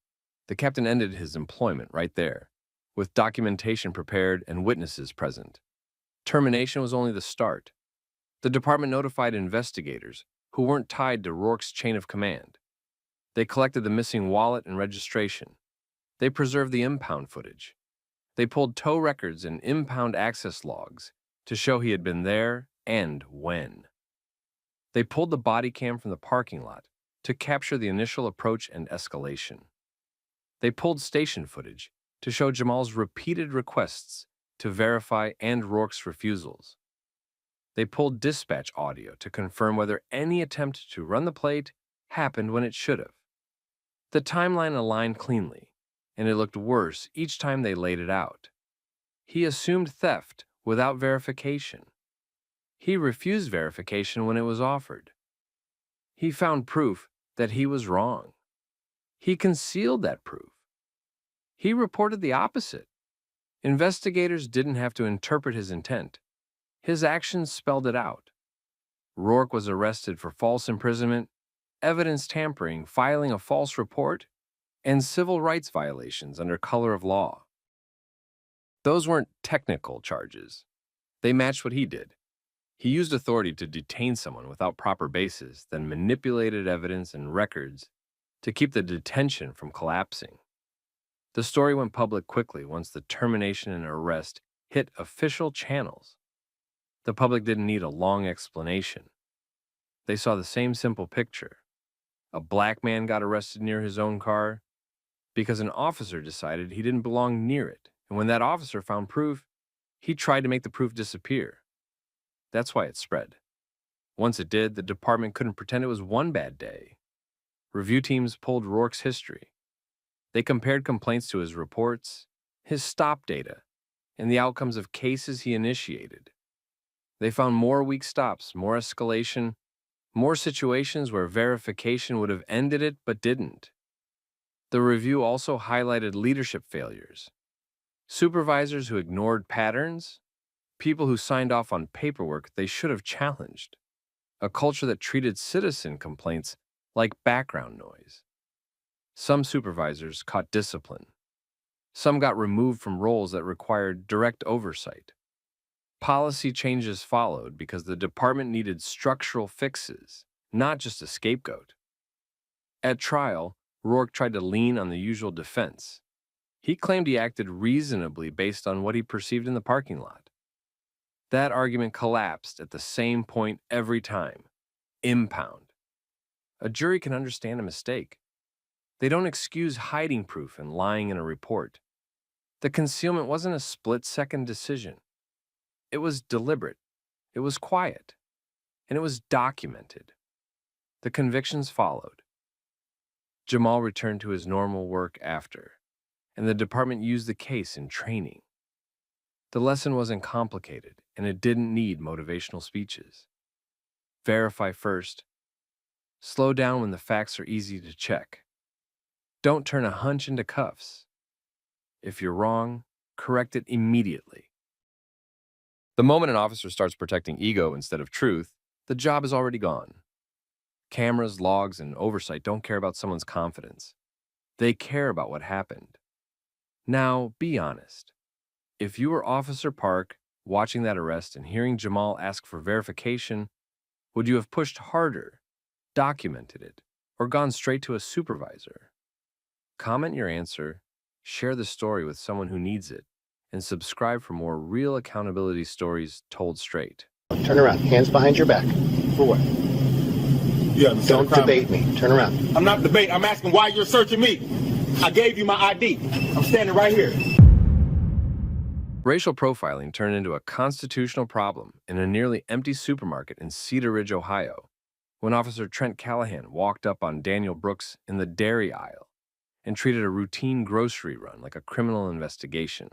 The captain ended his employment right there, with documentation prepared and witnesses present. Termination was only the start. The department notified investigators who weren't tied to Rourke's chain of command. They collected the missing wallet and registration. They preserved the impound footage. They pulled tow records and impound access logs to show he had been there and when. They pulled the body cam from the parking lot to capture the initial approach and escalation. They pulled station footage to show Jamal's repeated requests to verify and Rourke's refusals. They pulled dispatch audio to confirm whether any attempt to run the plate happened when it should have. The timeline aligned cleanly, and it looked worse each time they laid it out. He assumed theft without verification. He refused verification when it was offered. He found proof that he was wrong. He concealed that proof. He reported the opposite. Investigators didn't have to interpret his intent. His actions spelled it out. Rourke was arrested for false imprisonment, evidence tampering, filing a false report, and civil rights violations under color of law. Those weren't technical charges. They matched what he did. He used authority to detain someone without proper basis, then manipulated evidence and records to keep the detention from collapsing. The story went public quickly once the termination and arrest hit official channels. The public didn't need a long explanation. They saw the same simple picture. A black man got arrested near his own car because an officer decided he didn't belong near it, and when that officer found proof, he tried to make the proof disappear. That's why it spread. Once it did, the department couldn't pretend it was one bad day. Review teams pulled Rourke's history. They compared complaints to his reports, his stop data, and the outcomes of cases he initiated. They found more weak stops, more escalation, more situations where verification would have ended it but didn't. The review also highlighted leadership failures. Supervisors who ignored patterns, people who signed off on paperwork they should have challenged, a culture that treated citizen complaints like background noise. Some supervisors caught discipline. Some got removed from roles that required direct oversight. Policy changes followed because the department needed structural fixes, not just a scapegoat. At trial, Rourke tried to lean on the usual defense. He claimed he acted reasonably based on what he perceived in the parking lot. That argument collapsed at the same point every time: impound. A jury can understand a mistake. They don't excuse hiding proof and lying in a report. The concealment wasn't a split-second decision. It was deliberate, it was quiet, and it was documented. The convictions followed. Jamal returned to his normal work after, and the department used the case in training. The lesson wasn't complicated, and it didn't need motivational speeches. Verify first. Slow down when the facts are easy to check. Don't turn a hunch into cuffs. If you're wrong, correct it immediately. The moment an officer starts protecting ego instead of truth, the job is already gone. Cameras, logs, and oversight don't care about someone's confidence. They care about what happened. Now, be honest. If you were Officer Park, watching that arrest and hearing Jamal ask for verification, would you have pushed harder, documented it, or gone straight to a supervisor? Comment your answer, share the story with someone who needs it, and subscribe for more real accountability stories told straight. Turn around. Hands behind your back. For what? Yeah, Don't debate me. Turn around. I'm not debating. I'm asking why you're searching me. I gave you my ID. I'm standing right here. Racial profiling turned into a constitutional problem in a nearly empty supermarket in Cedar Ridge, Ohio, when Officer Trent Callahan walked up on Daniel Brooks in the dairy aisle and treated a routine grocery run like a criminal investigation.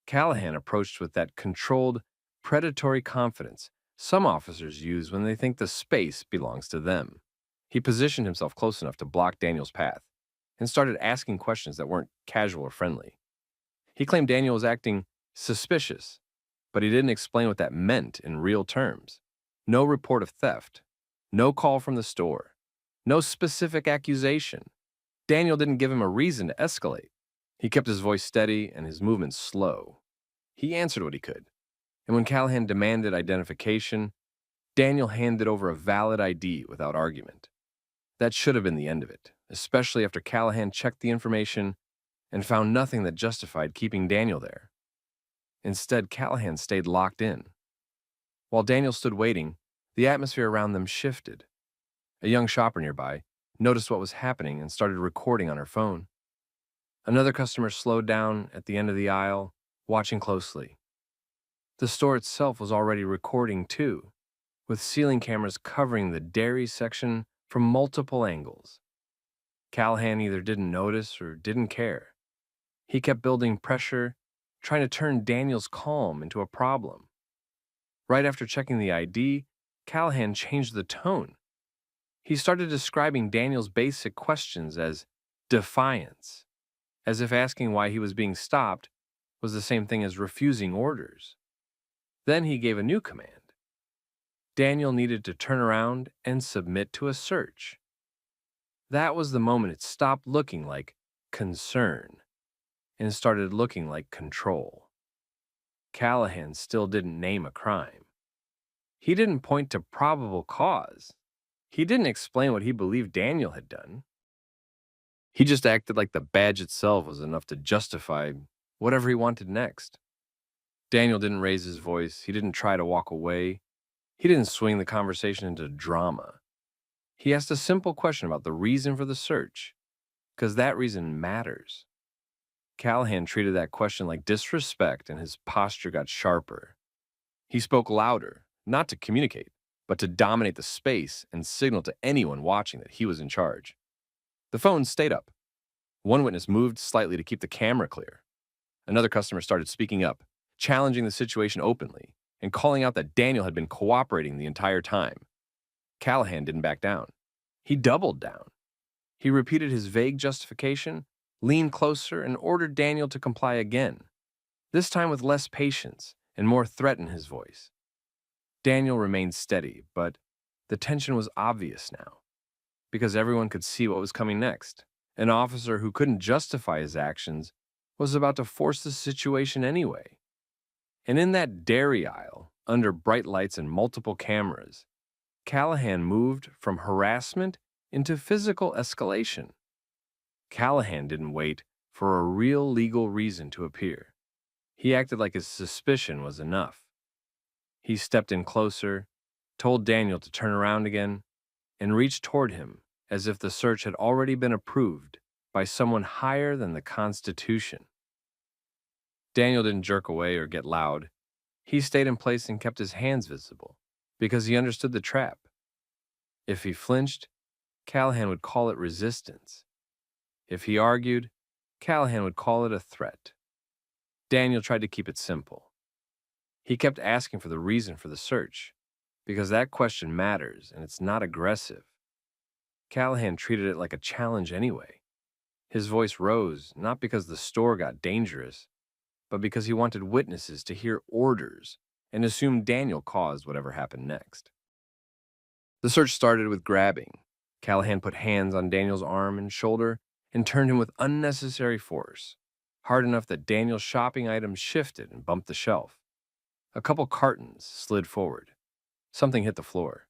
Callahan approached with that controlled, predatory confidence some officers use when they think the space belongs to them. He positioned himself close enough to block Daniel's path and started asking questions that weren't casual or friendly. He claimed Daniel was acting suspicious, but he didn't explain what that meant in real terms. No report of theft, no call from the store, no specific accusation. Daniel didn't give him a reason to escalate. He kept his voice steady and his movements slow. He answered what he could, and when Callahan demanded identification, Daniel handed over a valid ID without argument. That should have been the end of it, especially after Callahan checked the information and found nothing that justified keeping Daniel there. Instead, Callahan stayed locked in. While Daniel stood waiting, the atmosphere around them shifted. A young shopper nearby noticed what was happening and started recording on her phone. Another customer slowed down at the end of the aisle, watching closely. The store itself was already recording too, with ceiling cameras covering the dairy section from multiple angles. Callahan either didn't notice or didn't care. He kept building pressure, trying to turn Daniel's calm into a problem. Right after checking the ID, Callahan changed the tone. He started describing Daniel's basic questions as defiance, as if asking why he was being stopped was the same thing as refusing orders. Then he gave a new command. Daniel needed to turn around and submit to a search. That was the moment it stopped looking like concern and started looking like control. Callahan still didn't name a crime. He didn't point to probable cause. He didn't explain what he believed Daniel had done. He just acted like the badge itself was enough to justify whatever he wanted next. Daniel didn't raise his voice. He didn't try to walk away. He didn't swing the conversation into drama. He asked a simple question about the reason for the search, because that reason matters. Callahan treated that question like disrespect, and his posture got sharper. He spoke louder, not to communicate, but to dominate the space and signal to anyone watching that he was in charge. The phone stayed up. One witness moved slightly to keep the camera clear. Another customer started speaking up, challenging the situation openly, and calling out that Daniel had been cooperating the entire time. Callahan didn't back down. He doubled down. He repeated his vague justification, leaned closer, and ordered Daniel to comply again, this time with less patience and more threat in his voice. Daniel remained steady, but the tension was obvious now, because everyone could see what was coming next. An officer who couldn't justify his actions was about to force the situation anyway. And in that dairy aisle, under bright lights and multiple cameras, Callahan moved from harassment into physical escalation. Callahan didn't wait for a real legal reason to appear. He acted like his suspicion was enough. He stepped in closer, told Daniel to turn around again, and reached toward him as if the search had already been approved by someone higher than the Constitution. Daniel didn't jerk away or get loud. He stayed in place and kept his hands visible, because he understood the trap. If he flinched, Callahan would call it resistance. If he argued, Callahan would call it a threat. Daniel tried to keep it simple. He kept asking for the reason for the search, because that question matters and it's not aggressive. Callahan treated it like a challenge anyway. His voice rose, not because the store got dangerous, but because he wanted witnesses to hear orders and assume Daniel caused whatever happened next. The search started with grabbing. Callahan put hands on Daniel's arm and shoulder and turned him with unnecessary force, hard enough that Daniel's shopping items shifted and bumped the shelf. A couple cartons slid forward. Something hit the floor.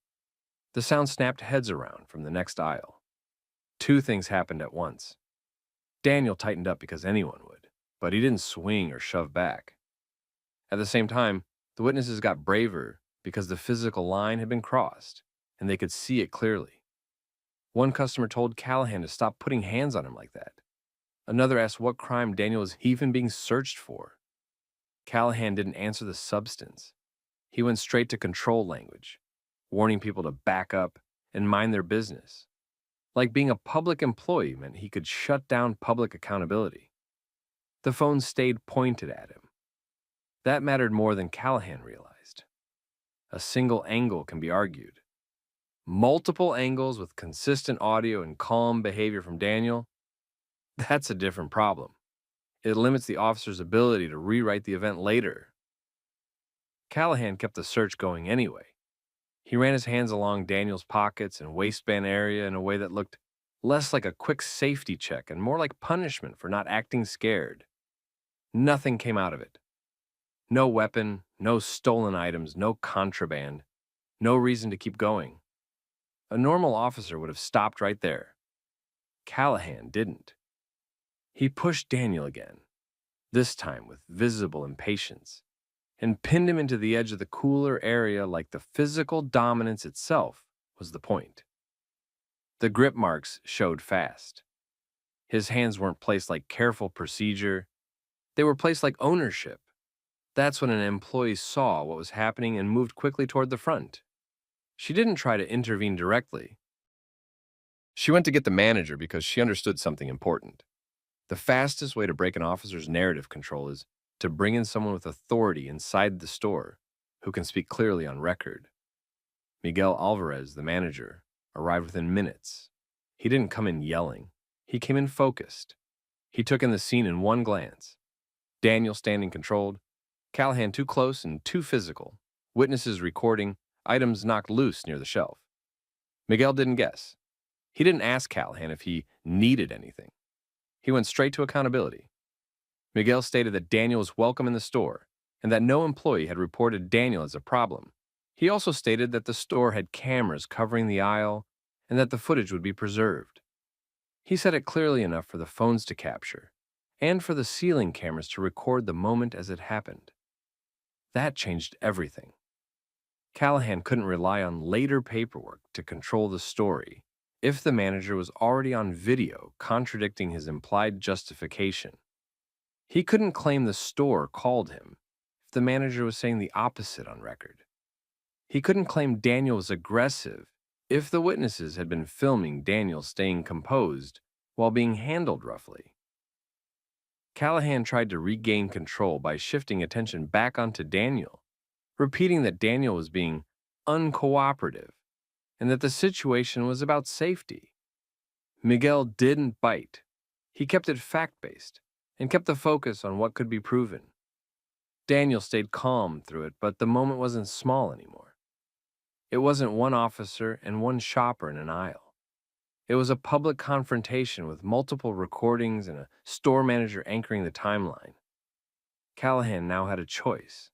The sound snapped heads around from the next aisle. Two things happened at once. Daniel tightened up because anyone would, but he didn't swing or shove back. At the same time, the witnesses got braver because the physical line had been crossed, and they could see it clearly. One customer told Callahan to stop putting hands on him like that. Another asked what crime Daniel was even being searched for. Callahan didn't answer the substance. He went straight to control language, warning people to back up and mind their business. Like being a public employee meant he could shut down public accountability. The phone stayed pointed at him. That mattered more than Callahan realized. a single angle can be argued. Multiple angles with consistent audio and calm behavior from Daniel, that's a different problem. It limits the officer's ability to rewrite the event later. Callahan kept the search going anyway. He ran his hands along Daniel's pockets and waistband area in a way that looked less like a quick safety check and more like punishment for not acting scared. Nothing came out of it. No weapon, no stolen items, no contraband, no reason to keep going. A normal officer would have stopped right there. Callahan didn't. He pushed Daniel again, this time with visible impatience, and pinned him into the edge of the cooler area like the physical dominance itself was the point. The grip marks showed fast. His hands weren't placed like careful procedure. They were placed like ownership. That's when an employee saw what was happening and moved quickly toward the front. She didn't try to intervene directly. She went to get the manager because she understood something important. The fastest way to break an officer's narrative control is to bring in someone with authority inside the store who can speak clearly on record. Miguel Alvarez, the manager, arrived within minutes. He didn't come in yelling. He came in focused. He took in the scene in one glance. Daniel standing controlled, Callahan too close and too physical, witnesses recording, items knocked loose near the shelf. Miguel didn't guess. He didn't ask Callahan if he needed anything. He went straight to accountability. Miguel stated that Daniel was welcome in the store and that no employee had reported Daniel as a problem. He also stated that the store had cameras covering the aisle and that the footage would be preserved. He said it clearly enough for the phones to capture and for the ceiling cameras to record the moment as it happened. That changed everything. Callahan couldn't rely on later paperwork to control the story if the manager was already on video contradicting his implied justification. He couldn't claim the store called him if the manager was saying the opposite on record. He couldn't claim Daniel was aggressive if the witnesses had been filming Daniel staying composed while being handled roughly. Callahan tried to regain control by shifting attention back onto Daniel, repeating that Daniel was being uncooperative and that the situation was about safety. Miguel didn't bite. He kept it fact-based and kept the focus on what could be proven. Daniel stayed calm through it, but the moment wasn't small anymore. It wasn't one officer and one shopper in an aisle. It was a public confrontation with multiple recordings and a store manager anchoring the timeline. Callahan now had a choice.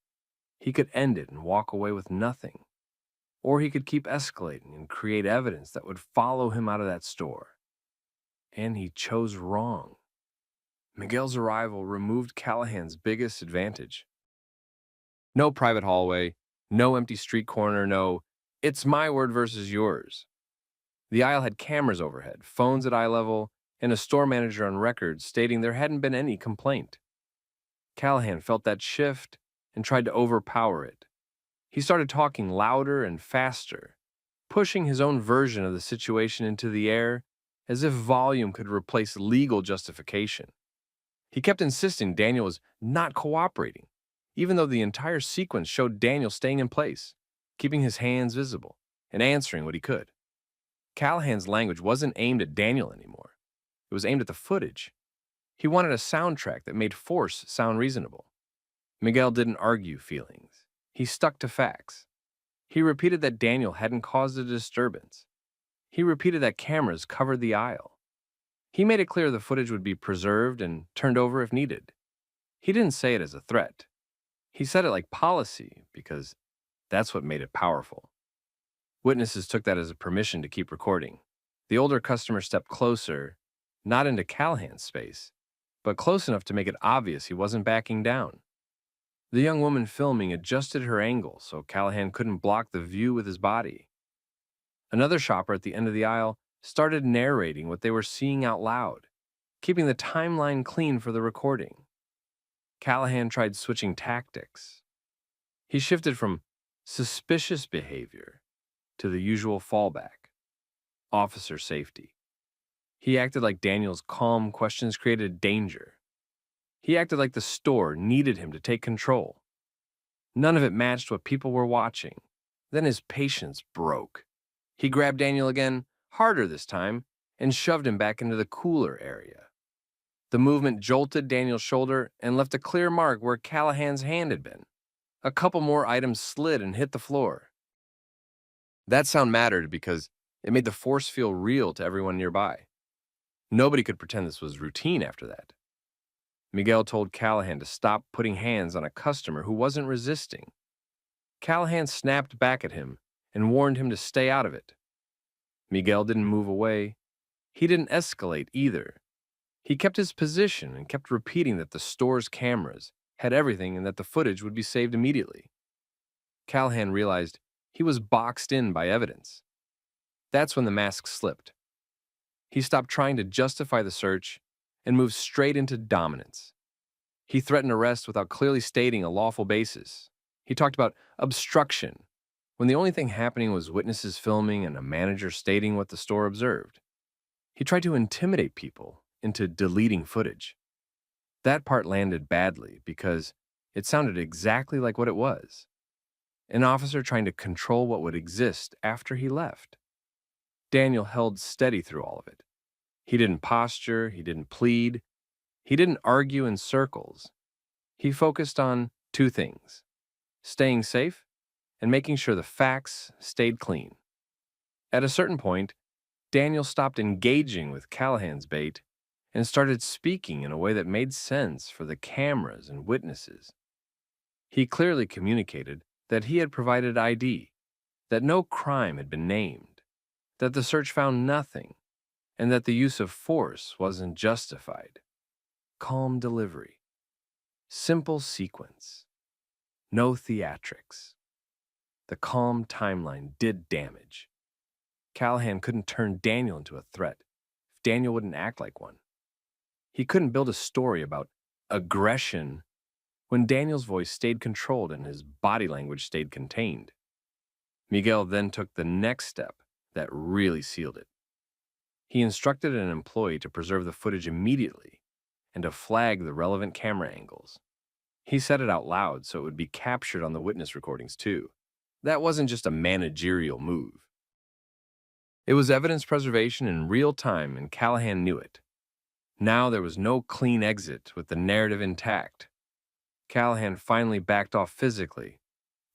He could end it and walk away with nothing, or he could keep escalating and create evidence that would follow him out of that store. And he chose wrong. Miguel's arrival removed Callahan's biggest advantage. No private hallway, no empty street corner, no, it's my word versus yours. The aisle had cameras overhead, phones at eye level, and a store manager on record stating there hadn't been any complaint. Callahan felt that shift and tried to overpower it. He started talking louder and faster, pushing his own version of the situation into the air as if volume could replace legal justification. He kept insisting Daniel was not cooperating, even though the entire sequence showed Daniel staying in place, keeping his hands visible, and answering what he could. Callahan's language wasn't aimed at Daniel anymore. It was aimed at the footage. He wanted a soundtrack that made force sound reasonable. Miguel didn't argue feelings. He stuck to facts. He repeated that Daniel hadn't caused a disturbance. He repeated that cameras covered the aisle. He made it clear the footage would be preserved and turned over if needed. He didn't say it as a threat. He said it like policy because that's what made it powerful. Witnesses took that as a permission to keep recording. The older customer stepped closer, not into Callahan's space, but close enough to make it obvious he wasn't backing down. The young woman filming adjusted her angle so Callahan couldn't block the view with his body. Another shopper at the end of the aisle started narrating what they were seeing out loud, keeping the timeline clean for the recording. Callahan tried switching tactics. He shifted from suspicious behavior to the usual fallback, officer safety. He acted like Daniel's calm questions created danger. He acted like the store needed him to take control. None of it matched what people were watching, Then his patience broke. He grabbed Daniel again, harder this time, and shoved him back into the cooler area. The movement jolted Daniel's shoulder and left a clear mark where Callahan's hand had been. A couple more items slid and hit the floor. That sound mattered because it made the force feel real to everyone nearby. Nobody could pretend this was routine after that. Miguel told Callahan to stop putting hands on a customer who wasn't resisting. Callahan snapped back at him and warned him to stay out of it. Miguel didn't move away. He didn't escalate either. He kept his position and kept repeating that the store's cameras had everything and that the footage would be saved immediately. Callahan realized he was boxed in by evidence. That's when the mask slipped. He stopped trying to justify the search and moved straight into dominance. He threatened arrest without clearly stating a lawful basis. He talked about obstruction, when the only thing happening was witnesses filming and a manager stating what the store observed. He tried to intimidate people into deleting footage. That part landed badly because it sounded exactly like what it was. An officer trying to control what would exist after he left. Daniel held steady through all of it. He didn't posture, he didn't plead, he didn't argue in circles. He focused on two things: staying safe and making sure the facts stayed clean. At a certain point, Daniel stopped engaging with Callahan's bait and started speaking in a way that made sense for the cameras and witnesses. He clearly communicated that he had provided ID, that no crime had been named, that the search found nothing, and that the use of force wasn't justified. Calm delivery. Simple sequence. No theatrics. The calm timeline did damage. Callahan couldn't turn Daniel into a threat if Daniel wouldn't act like one. He couldn't build a story about aggression when Daniel's voice stayed controlled and his body language stayed contained. Miguel then took the next step that really sealed it. He instructed an employee to preserve the footage immediately and to flag the relevant camera angles. He said it out loud so it would be captured on the witness recordings too. That wasn't just a managerial move. It was evidence preservation in real time, and Callahan knew it. Now there was no clean exit with the narrative intact. Callahan finally backed off physically,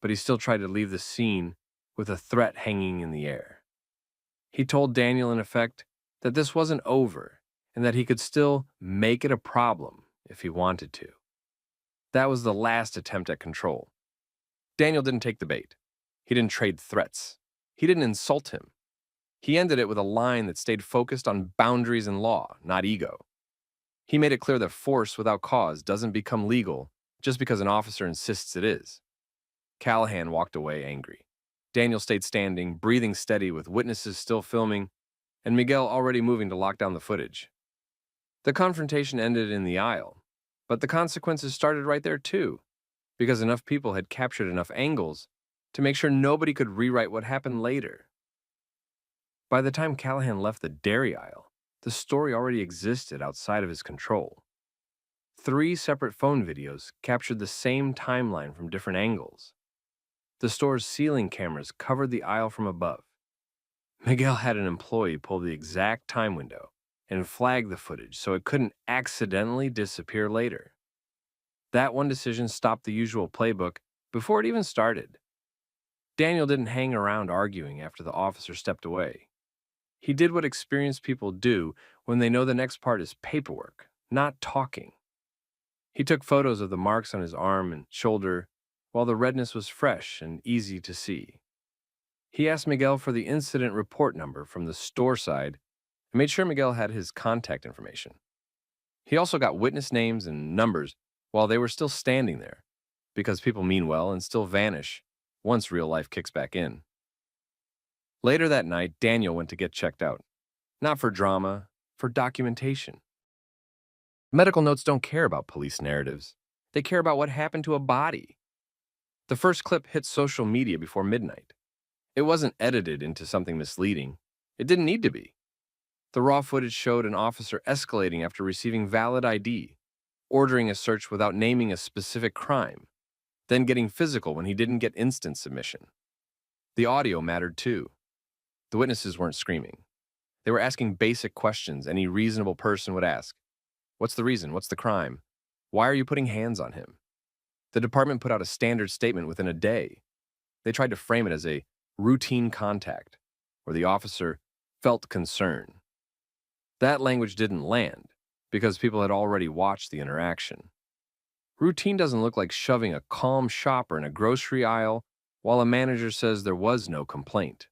but he still tried to leave the scene with a threat hanging in the air. He told Daniel, in effect, that this wasn't over and that he could still make it a problem if he wanted to. That was the last attempt at control. Daniel didn't take the bait. He didn't trade threats. He didn't insult him. He ended it with a line that stayed focused on boundaries and law, not ego. He made it clear that force without cause doesn't become legal just because an officer insists it is. Callahan walked away angry. Daniel stayed standing, breathing steady with witnesses still filming, and Miguel already moving to lock down the footage. The confrontation ended in the aisle, but the consequences started right there too, because enough people had captured enough angles to make sure nobody could rewrite what happened later. By the time Callahan left the dairy aisle, the story already existed outside of his control. 3 separate phone videos captured the same timeline from different angles. The store's ceiling cameras covered the aisle from above. Miguel had an employee pull the exact time window and flag the footage so it couldn't accidentally disappear later. That one decision stopped the usual playbook before it even started. Daniel didn't hang around arguing after the officer stepped away. He did what experienced people do when they know the next part is paperwork, not talking. He took photos of the marks on his arm and shoulder while the redness was fresh and easy to see. He asked Miguel for the incident report number from the store side and made sure Miguel had his contact information. He also got witness names and numbers while they were still standing there, because people mean well and still vanish once real life kicks back in. Later that night, Daniel went to get checked out. Not for drama, for documentation. Medical notes don't care about police narratives. They care about what happened to a body. The first clip hit social media before midnight. It wasn't edited into something misleading. It didn't need to be. The raw footage showed an officer escalating after receiving valid ID, ordering a search without naming a specific crime, then getting physical when he didn't get instant submission. The audio mattered too. The witnesses weren't screaming. They were asking basic questions any reasonable person would ask. What's the reason? What's the crime? Why are you putting hands on him? The department put out a standard statement within a day. They tried to frame it as a routine contact, where the officer felt concern. That language didn't land because people had already watched the interaction. Routine doesn't look like shoving a calm shopper in a grocery aisle while a manager says there was no complaint.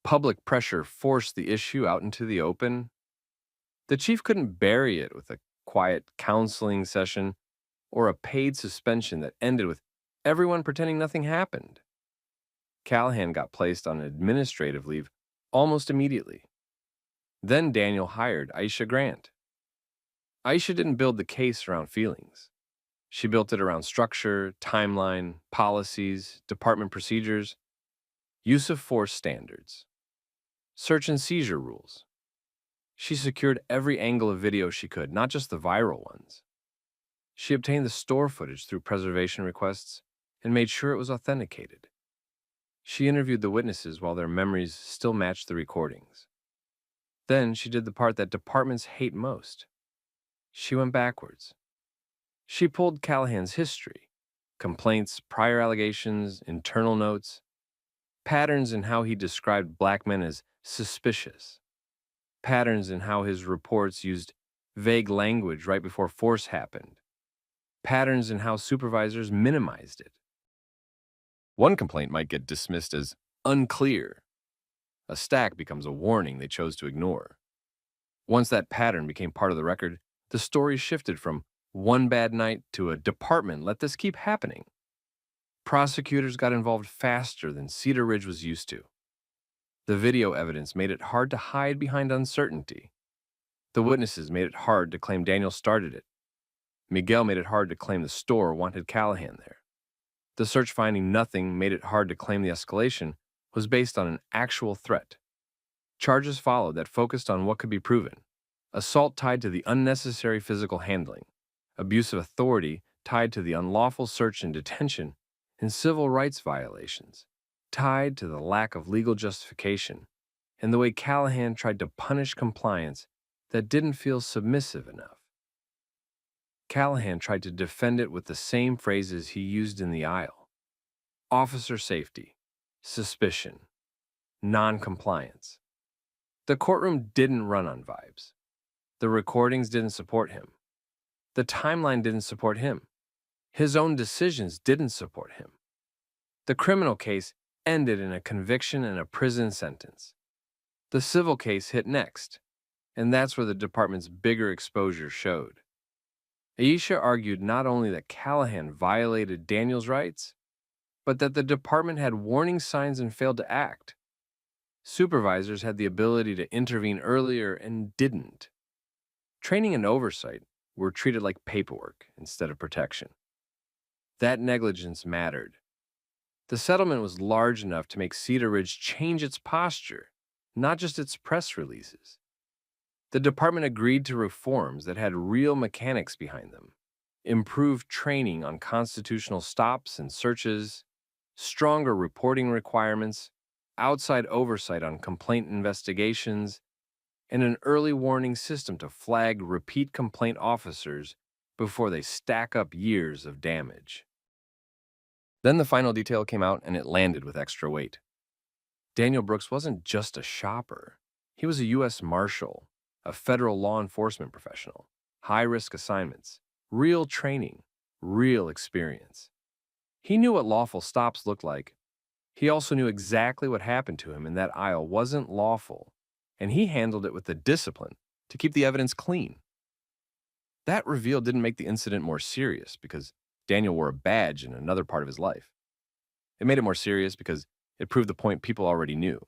Public pressure forced the issue out into the open. The chief couldn't bury it with a quiet counseling session or a paid suspension that ended with everyone pretending nothing happened. Callahan got placed on administrative leave almost immediately. Then Daniel hired Aisha Grant. Aisha didn't build the case around feelings. She built it around structure, timeline, policies, department procedures, use of force standards, search and seizure rules. She secured every angle of video she could, not just the viral ones. She obtained the store footage through preservation requests and made sure it was authenticated. She interviewed the witnesses while their memories still matched the recordings. Then she did the part that departments hate most. She went backwards. She pulled Callahan's history, complaints, prior allegations, internal notes, patterns in how he described black men as suspicious, patterns in how his reports used vague language right before force happened, patterns in how supervisors minimized it. One complaint might get dismissed as unclear. A stack becomes a warning they chose to ignore. Once that pattern became part of the record, the story shifted from one bad night to a department let this keep happening. Prosecutors got involved faster than Cedar Ridge was used to. The video evidence made it hard to hide behind uncertainty. The witnesses made it hard to claim Daniel started it. Miguel made it hard to claim the store wanted Callahan there. The search finding nothing made it hard to claim the escalation was based on an actual threat. Charges followed that focused on what could be proven. Assault tied to the unnecessary physical handling, abuse of authority tied to the unlawful search and detention, and civil rights violations tied to the lack of legal justification and the way Callahan tried to punish compliance that didn't feel submissive enough. Callahan tried to defend it with the same phrases he used in the aisle: officer safety, suspicion, non-compliance. The courtroom didn't run on vibes. The recordings didn't support him. The timeline didn't support him. His own decisions didn't support him. The criminal case ended in a conviction and a prison sentence. The civil case hit next, and that's where the department's bigger exposure showed. Aisha argued not only that Callahan violated Daniel's rights, but that the department had warning signs and failed to act. Supervisors had the ability to intervene earlier and didn't. Training and oversight were treated like paperwork instead of protection. That negligence mattered. The settlement was large enough to make Cedar Ridge change its posture, not just its press releases. The department agreed to reforms that had real mechanics behind them: improved training on constitutional stops and searches, stronger reporting requirements, outside oversight on complaint investigations, and an early warning system to flag repeat complaint officers before they stack up years of damage. Then the final detail came out, and it landed with extra weight. Daniel Brooks wasn't just a shopper. He was a U.S. Marshal, a federal law enforcement professional, high-risk assignments, real training, real experience. He knew what lawful stops looked like. He also knew exactly what happened to him in that aisle wasn't lawful, and he handled it with the discipline to keep the evidence clean. That reveal didn't make the incident more serious because Daniel wore a badge in another part of his life. It made it more serious because it proved the point people already knew.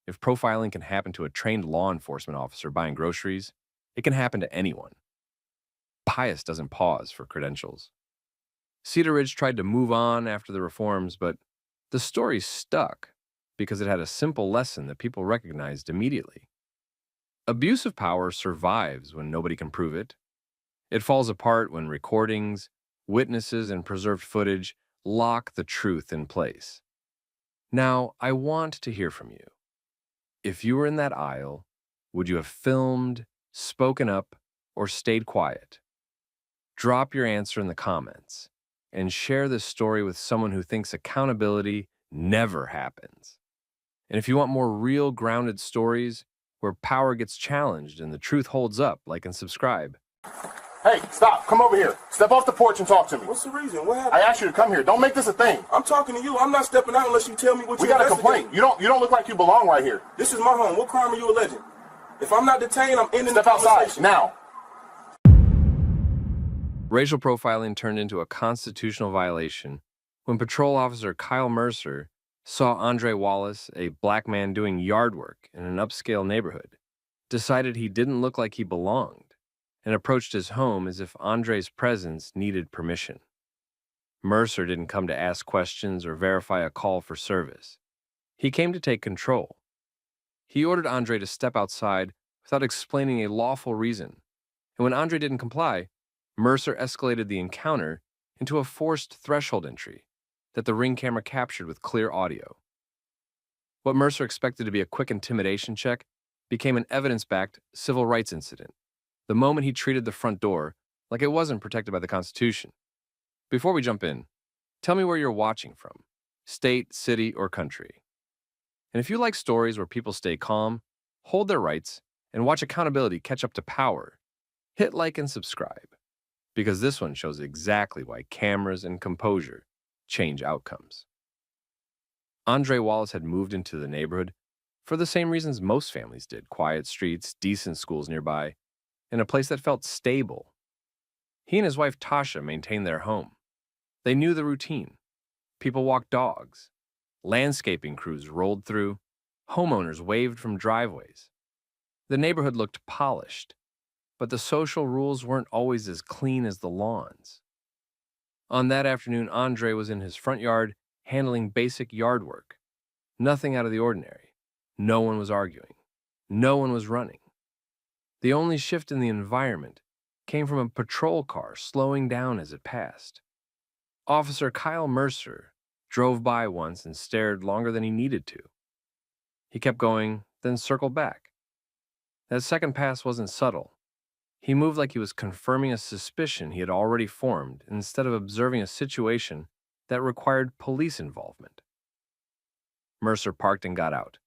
If profiling can happen to a trained law enforcement officer buying groceries, it can happen to anyone. Bias doesn't pause for credentials. Cedar Ridge tried to move on after the reforms, but the story stuck because it had a simple lesson that people recognized immediately. Abuse of power survives when nobody can prove it. It falls apart when recordings, witnesses, and preserved footage lock the truth in place. Now, I want to hear from you. If you were in that aisle, would you have filmed, spoken up, or stayed quiet? Drop your answer in the comments and share this story with someone who thinks accountability never happens. And if you want more real, grounded stories where power gets challenged and the truth holds up, like and subscribe. Hey, stop. Come over here. Step off the porch and talk to me. What's the reason? What happened? I asked you to come here. Don't make this a thing. I'm talking to you. I'm not stepping out unless you tell me what We you're got a investigating. complaint. You don't look like you belong right here. This is my home. What crime are you alleging? If I'm not detained, I'm ending the Step outside conversation. now. Racial profiling turned into a constitutional violation when patrol officer Kyle Mercer saw Andre Wallace, a black man doing yard work in an upscale neighborhood, decided he didn't look like he belonged, and approached his home as if Andre's presence needed permission. Mercer didn't come to ask questions or verify a call for service. He came to take control. He ordered Andre to step outside without explaining a lawful reason, and when Andre didn't comply, Mercer escalated the encounter into a forced threshold entry that the Ring camera captured with clear audio. What Mercer expected to be a quick intimidation check became an evidence-backed civil rights incident the moment he treated the front door like it wasn't protected by the Constitution. Before we jump in, tell me where you're watching from, state, city, or country. And if you like stories where people stay calm, hold their rights, and watch accountability catch up to power, hit like and subscribe, because this one shows exactly why cameras and composure change outcomes. Andre Wallace had moved into the neighborhood for the same reasons most families did: quiet streets, decent schools nearby, and a place that felt stable. He and his wife Tasha maintained their home. They knew the routine. People walked dogs. Landscaping crews rolled through. Homeowners waved from driveways. The neighborhood looked polished, but the social rules weren't always as clean as the lawns. On that afternoon, Andre was in his front yard handling basic yard work. Nothing out of the ordinary. No one was arguing. No one was running. The only shift in the environment came from a patrol car slowing down as it passed. Officer Kyle Mercer drove by once and stared longer than he needed to. He kept going, then circled back. That second pass wasn't subtle. He moved like he was confirming a suspicion he had already formed instead of observing a situation that required police involvement. Mercer parked and got out.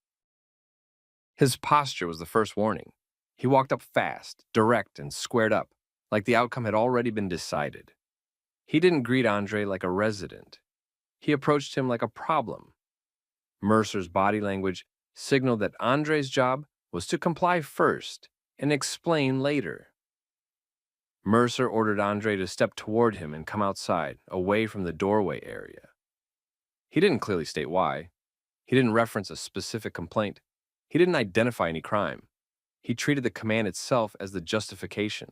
His posture was the first warning. He walked up fast, direct, and squared up, like the outcome had already been decided. He didn't greet Andre like a resident. He approached him like a problem. Mercer's body language signaled that Andre's job was to comply first and explain later. Mercer ordered Andre to step toward him and come outside, away from the doorway area. He didn't clearly state why. He didn't reference a specific complaint. He didn't identify any crime. He treated the command itself as the justification.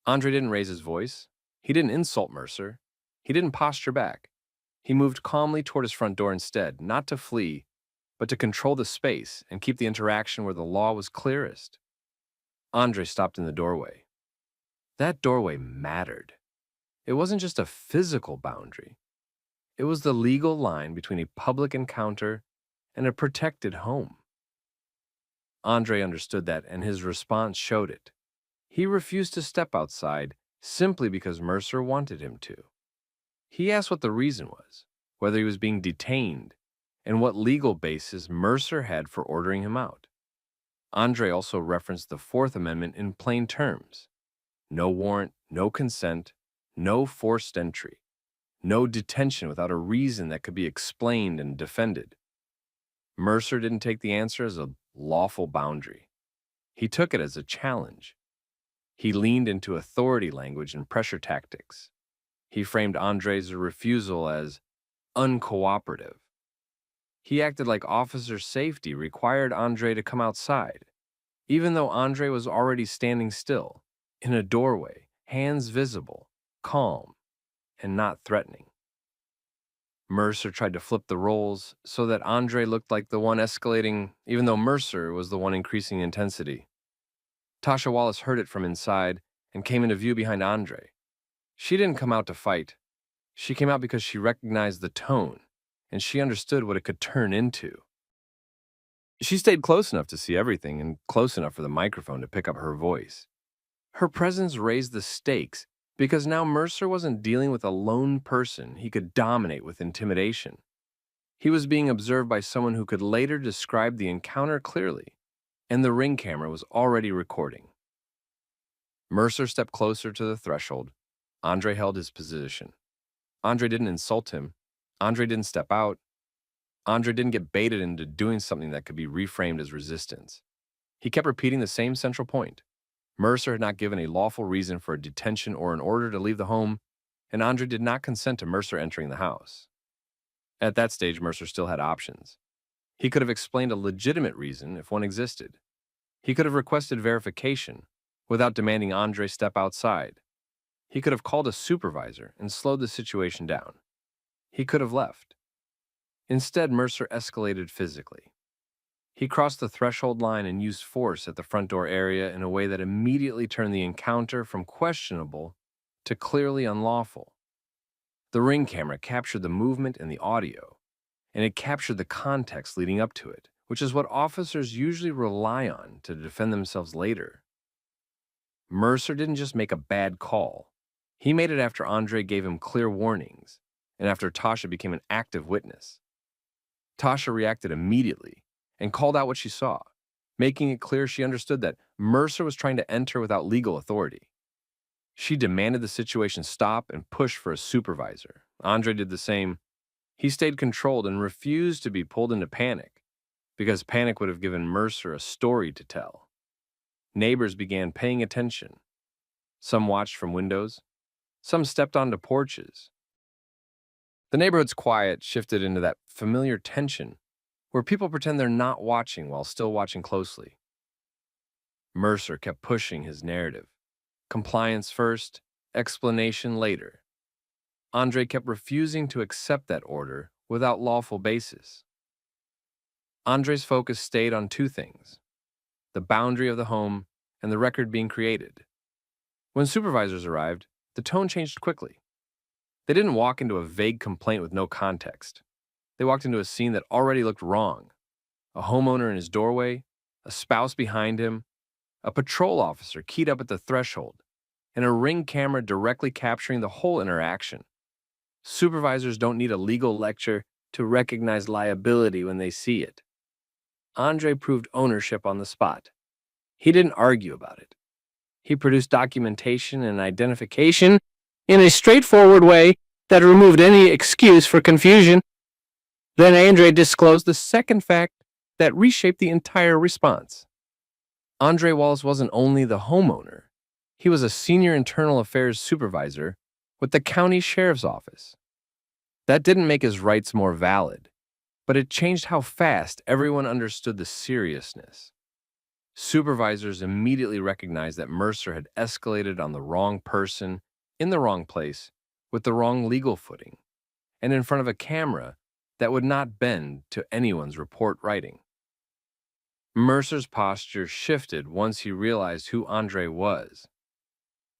Andre didn't raise his voice. He didn't insult Mercer. He didn't posture back. He moved calmly toward his front door instead, not to flee, but to control the space and keep the interaction where the law was clearest. Andre stopped in the doorway. That doorway mattered. It wasn't just a physical boundary. It was the legal line between a public encounter and a protected home. Andre understood that, and his response showed it. He refused to step outside simply because Mercer wanted him to. He asked what the reason was, whether he was being detained, and what legal basis Mercer had for ordering him out. Andre also referenced the Fourth Amendment in plain terms. No warrant, no consent, no forced entry, no detention without a reason that could be explained and defended. Mercer didn't take the answer as a lawful boundary. He took it as a challenge. He leaned into authority language and pressure tactics. He framed Andre's refusal as uncooperative. He acted like officer safety required Andre to come outside, even though Andre was already standing still, in a doorway, hands visible, calm, and not threatening. Mercer tried to flip the roles so that Andre looked like the one escalating, even though Mercer was the one increasing intensity. Tasha Wallace heard it from inside and came into view behind Andre. She didn't come out to fight. She came out because she recognized the tone and she understood what it could turn into. She stayed close enough to see everything and close enough for the microphone to pick up her voice. Her presence raised the stakes because now Mercer wasn't dealing with a lone person he could dominate with intimidation. He was being observed by someone who could later describe the encounter clearly, and the ring camera was already recording. Mercer stepped closer to the threshold. Andre held his position. Andre didn't insult him. Andre didn't step out. Andre didn't get baited into doing something that could be reframed as resistance. He kept repeating the same central point. Mercer had not given a lawful reason for a detention or an order to leave the home, and Andre did not consent to Mercer entering the house. At that stage, Mercer still had options. He could have explained a legitimate reason if one existed. He could have requested verification without demanding Andre step outside. He could have called a supervisor and slowed the situation down. He could have left. Instead, Mercer escalated physically. He crossed the threshold line and used force at the front door area in a way that immediately turned the encounter from questionable to clearly unlawful. The ring camera captured the movement and the audio, and it captured the context leading up to it, which is what officers usually rely on to defend themselves later. Mercer didn't just make a bad call. He made it after Andre gave him clear warnings, and after Tasha became an active witness. Tasha reacted immediately and called out what she saw, making it clear she understood that Mercer was trying to enter without legal authority. She demanded the situation stop and push for a supervisor. Andre did the same. He stayed controlled and refused to be pulled into panic, because panic would have given Mercer a story to tell. Neighbors began paying attention. Some watched from windows. Some stepped onto porches. The neighborhood's quiet shifted into that familiar tension where people pretend they're not watching while still watching closely. Mercer kept pushing his narrative. Compliance first, explanation later. Andre kept refusing to accept that order without lawful basis. Andre's focus stayed on two things: the boundary of the home and the record being created. When supervisors arrived, the tone changed quickly. They didn't walk into a vague complaint with no context. They walked into a scene that already looked wrong. A homeowner in his doorway, a spouse behind him, a patrol officer keyed up at the threshold, and a ring camera directly capturing the whole interaction. Supervisors don't need a legal lecture to recognize liability when they see it. Andre proved ownership on the spot. He didn't argue about it. He produced documentation and identification in a straightforward way that removed any excuse for confusion. Then Andre disclosed the second fact that reshaped the entire response. Andre Wallace wasn't only the homeowner. He was a senior internal affairs supervisor with the county sheriff's office. That didn't make his rights more valid, but it changed how fast everyone understood the seriousness. Supervisors immediately recognized that Mercer had escalated on the wrong person, in the wrong place, with the wrong legal footing, and in front of a camera that would not bend to anyone's report writing. Mercer's posture shifted once he realized who Andre was.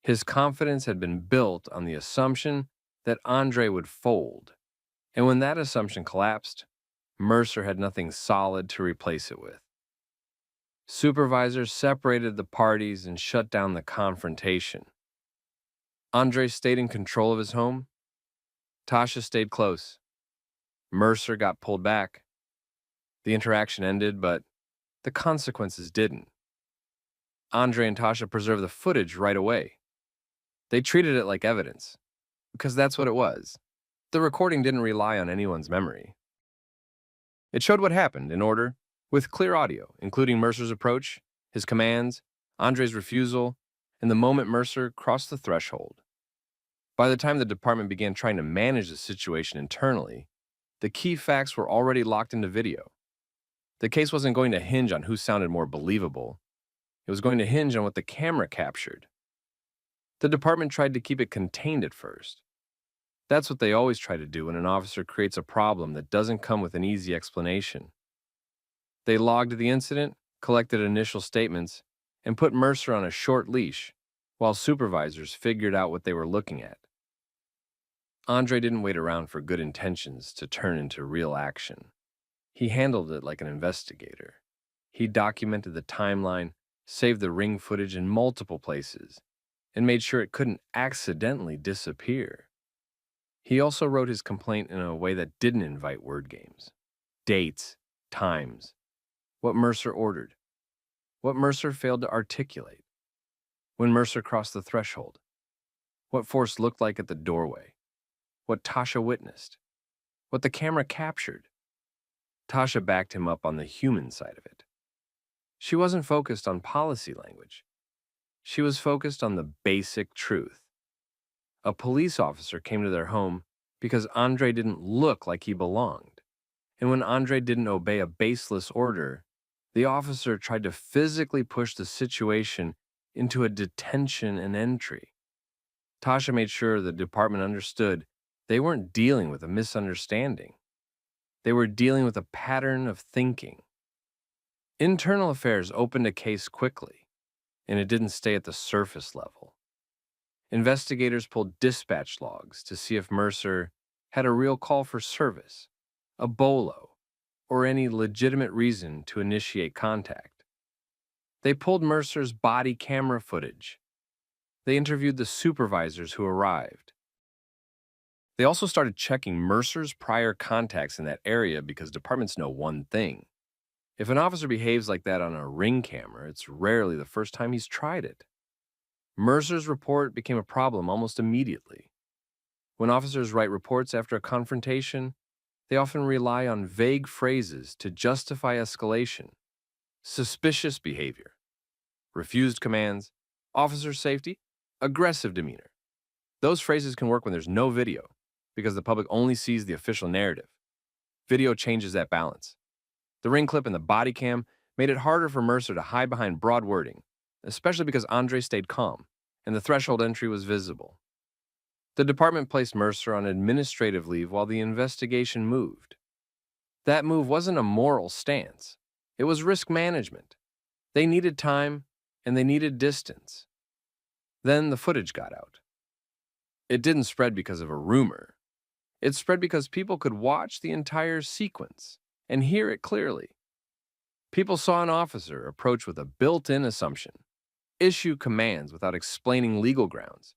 His confidence had been built on the assumption that Andre would fold, and when that assumption collapsed, Mercer had nothing solid to replace it with. Supervisors separated the parties and shut down the confrontation. Andre stayed in control of his home. Tasha stayed close. Mercer got pulled back. The interaction ended, but the consequences didn't. Andre and Tasha preserved the footage right away. They treated it like evidence, because that's what it was. The recording didn't rely on anyone's memory. It showed what happened in order, with clear audio, including Mercer's approach, his commands, Andre's refusal, and the moment Mercer crossed the threshold. By the time the department began trying to manage the situation internally, the key facts were already locked into video. The case wasn't going to hinge on who sounded more believable. It was going to hinge on what the camera captured. The department tried to keep it contained at first. That's what they always try to do when an officer creates a problem that doesn't come with an easy explanation. They logged the incident, collected initial statements, and put Mercer on a short leash while supervisors figured out what they were looking at. Andre didn't wait around for good intentions to turn into real action. He handled it like an investigator. He documented the timeline, saved the ring footage in multiple places, and made sure it couldn't accidentally disappear. He also wrote his complaint in a way that didn't invite word games. Dates, times, what Mercer ordered, what Mercer failed to articulate, when Mercer crossed the threshold, what force looked like at the doorway, what Tasha witnessed, what the camera captured. Tasha backed him up on the human side of it. She wasn't focused on policy language. She was focused on the basic truth. A police officer came to their home because Andre didn't look like he belonged. And when Andre didn't obey a baseless order, the officer tried to physically push the situation into a detention and entry. Tasha made sure the department understood they weren't dealing with a misunderstanding. They were dealing with a pattern of thinking. Internal Affairs opened a case quickly, and it didn't stay at the surface level. Investigators pulled dispatch logs to see if Mercer had a real call for service, a bolo, or any legitimate reason to initiate contact. They pulled Mercer's body camera footage. They interviewed the supervisors who arrived. They also started checking Mercer's prior contacts in that area because departments know one thing. If an officer behaves like that on a ring camera, it's rarely the first time he's tried it. Mercer's report became a problem almost immediately. When officers write reports after a confrontation, they often rely on vague phrases to justify escalation. Suspicious behavior, refused commands, officer safety, aggressive demeanor. Those phrases can work when there's no video, because the public only sees the official narrative. Video changes that balance. The ring clip and the body cam made it harder for Mercer to hide behind broad wording, especially because Andre stayed calm and the threshold entry was visible. The department placed Mercer on administrative leave while the investigation moved. That move wasn't a moral stance. It was risk management. They needed time and they needed distance. Then the footage got out. It didn't spread because of a rumor. It spread because people could watch the entire sequence and hear it clearly. People saw an officer approach with a built-in assumption, issue commands without explaining legal grounds,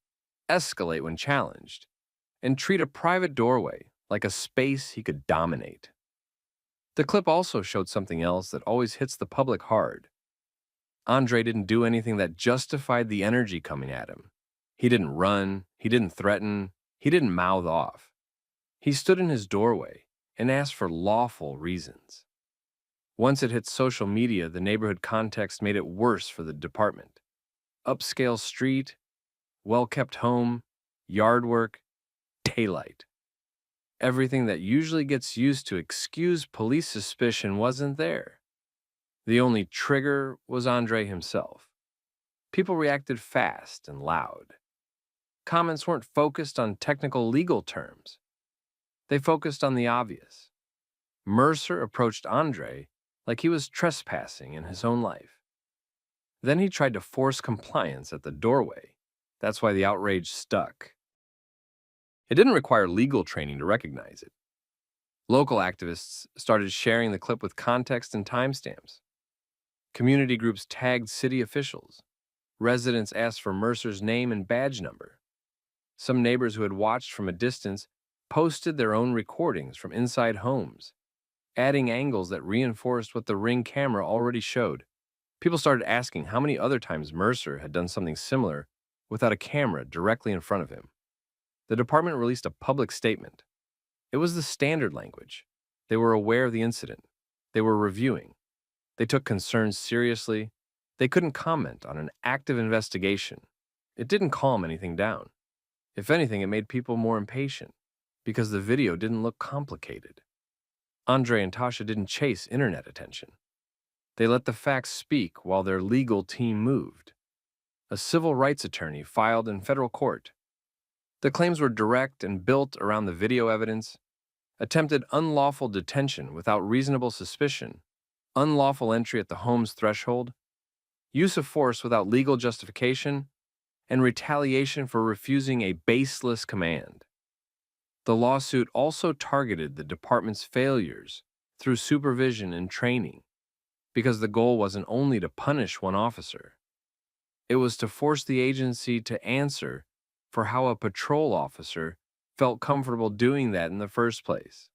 escalate when challenged, and treat a private doorway like a space he could dominate. The clip also showed something else that always hits the public hard. Andre didn't do anything that justified the energy coming at him. He didn't run, he didn't threaten, he didn't mouth off. He stood in his doorway and asked for lawful reasons. Once it hit social media, the neighborhood context made it worse for the department. Upscale street, well-kept home, yard work, daylight. Everything that usually gets used to excuse police suspicion wasn't there. The only trigger was Andre himself. People reacted fast and loud. Comments weren't focused on technical legal terms. They focused on the obvious. Mercer approached Andre like he was trespassing in his own life. Then he tried to force compliance at the doorway. That's why the outrage stuck. It didn't require legal training to recognize it. Local activists started sharing the clip with context and timestamps. Community groups tagged city officials. Residents asked for Mercer's name and badge number. Some neighbors who had watched from a distance posted their own recordings from inside homes, adding angles that reinforced what the Ring camera already showed. People started asking how many other times Mercer had done something similar without a camera directly in front of him. The department released a public statement. It was the standard language. They were aware of the incident. They were reviewing. They took concerns seriously. They couldn't comment on an active investigation. It didn't calm anything down. If anything, it made people more impatient because the video didn't look complicated. Andre and Tasha didn't chase internet attention. They let the facts speak while their legal team moved. A civil rights attorney filed in federal court. The claims were direct and built around the video evidence, attempted unlawful detention without reasonable suspicion, unlawful entry at the home's threshold, use of force without legal justification, and retaliation for refusing a baseless command. The lawsuit also targeted the department's failures through supervision and training, because the goal wasn't only to punish one officer. It was to force the agency to answer for how a patrol officer felt comfortable doing that in the first place.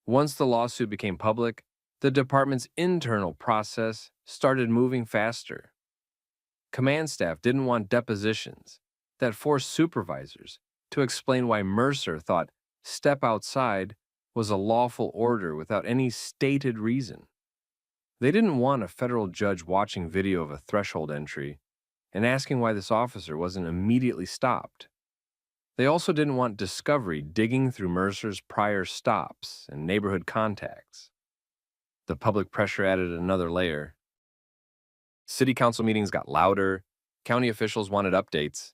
Once the lawsuit became public, the department's internal process started moving faster. Command staff didn't want depositions that forced supervisors to explain why Mercer thought step outside was a lawful order without any stated reason. They didn't want a federal judge watching video of a threshold entry and asking why this officer wasn't immediately stopped. They also didn't want discovery digging through Mercer's prior stops and neighborhood contacts. The public pressure added another layer. City council meetings got louder, county officials wanted updates.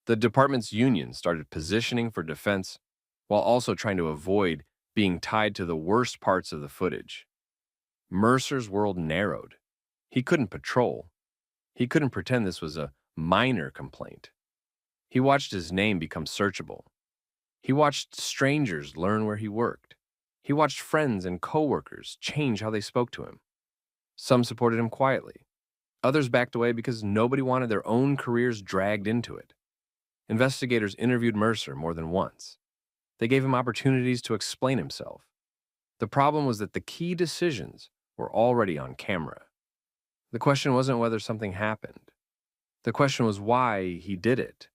The department's union started positioning for defense while also trying to avoid being tied to the worst parts of the footage. Mercer's world narrowed. He couldn't patrol. He couldn't pretend this was a minor complaint. He watched his name become searchable. He watched strangers learn where he worked. He watched friends and coworkers change how they spoke to him. Some supported him quietly. Others backed away because nobody wanted their own careers dragged into it. Investigators interviewed Mercer more than once. They gave him opportunities to explain himself. The problem was that the key decisions were already on camera. The question wasn't whether something happened. The question was why he did it,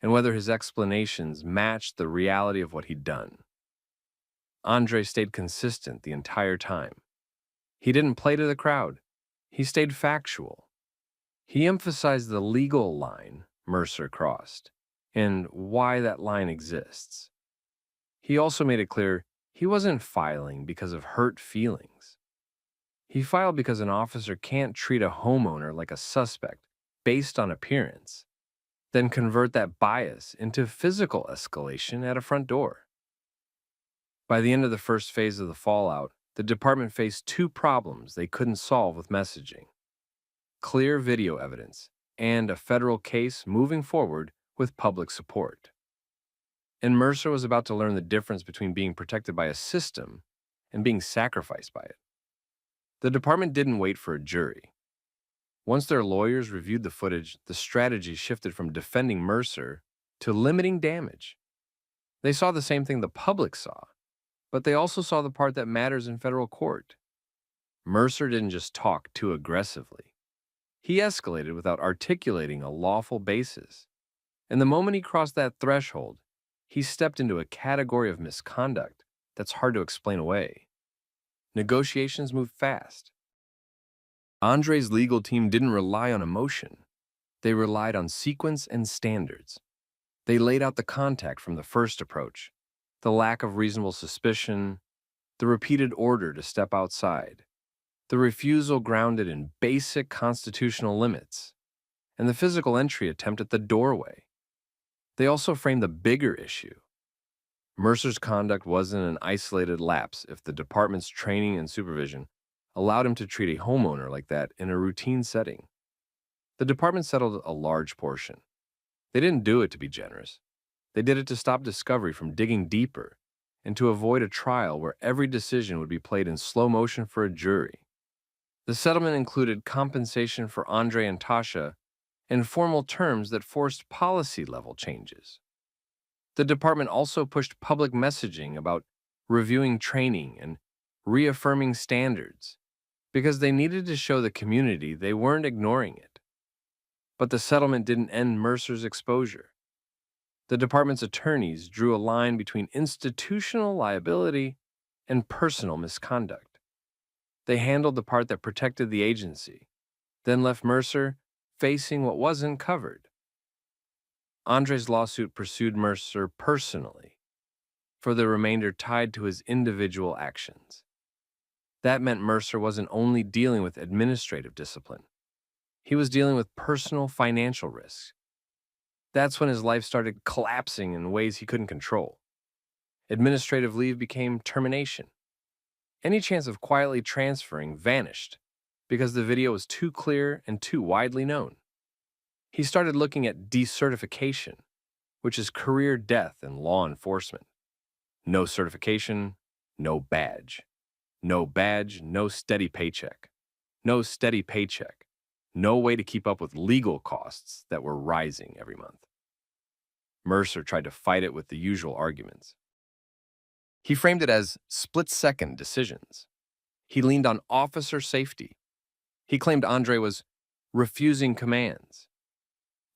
and whether his explanations matched the reality of what he'd done. Andre stayed consistent the entire time. He didn't play to the crowd. He stayed factual. He emphasized the legal line Mercer crossed and why that line exists. He also made it clear he wasn't filing because of hurt feelings. He filed because an officer can't treat a homeowner like a suspect based on appearance, then convert that bias into physical escalation at a front door. By the end of the first phase of the fallout, the department faced two problems they couldn't solve with messaging: clear video evidence and a federal case moving forward with public support. And Mercer was about to learn the difference between being protected by a system and being sacrificed by it. The department didn't wait for a jury. Once their lawyers reviewed the footage, the strategy shifted from defending Mercer to limiting damage. They saw the same thing the public saw, but they also saw the part that matters in federal court. Mercer didn't just talk too aggressively. He escalated without articulating a lawful basis. And the moment he crossed that threshold, he stepped into a category of misconduct that's hard to explain away. Negotiations moved fast. Andre's legal team didn't rely on emotion. They relied on sequence and standards. They laid out the contact from the first approach, the lack of reasonable suspicion, the repeated order to step outside, the refusal grounded in basic constitutional limits, and the physical entry attempt at the doorway. They also framed the bigger issue. Mercer's conduct wasn't an isolated lapse if the department's training and supervision allowed him to treat a homeowner like that in a routine setting. The department settled a large portion. They didn't do it to be generous. They did it to stop discovery from digging deeper and to avoid a trial where every decision would be played in slow motion for a jury. The settlement included compensation for Andre and Tasha and formal terms that forced policy-level changes. The department also pushed public messaging about reviewing training and reaffirming standards because they needed to show the community they weren't ignoring it. But the settlement didn't end Mercer's exposure. The department's attorneys drew a line between institutional liability and personal misconduct. They handled the part that protected the agency, then left Mercer facing what wasn't covered. Andre's lawsuit pursued Mercer personally, for the remainder tied to his individual actions. That meant Mercer wasn't only dealing with administrative discipline. He was dealing with personal financial risks. That's when his life started collapsing in ways he couldn't control. Administrative leave became termination. Any chance of quietly transferring vanished because the video was too clear and too widely known. He started looking at decertification, which is career death in law enforcement. No certification, no badge. No badge, no steady paycheck. No steady paycheck. No way to keep up with legal costs that were rising every month. Mercer tried to fight it with the usual arguments. He framed it as split-second decisions. He leaned on officer safety. He claimed Andre was refusing commands.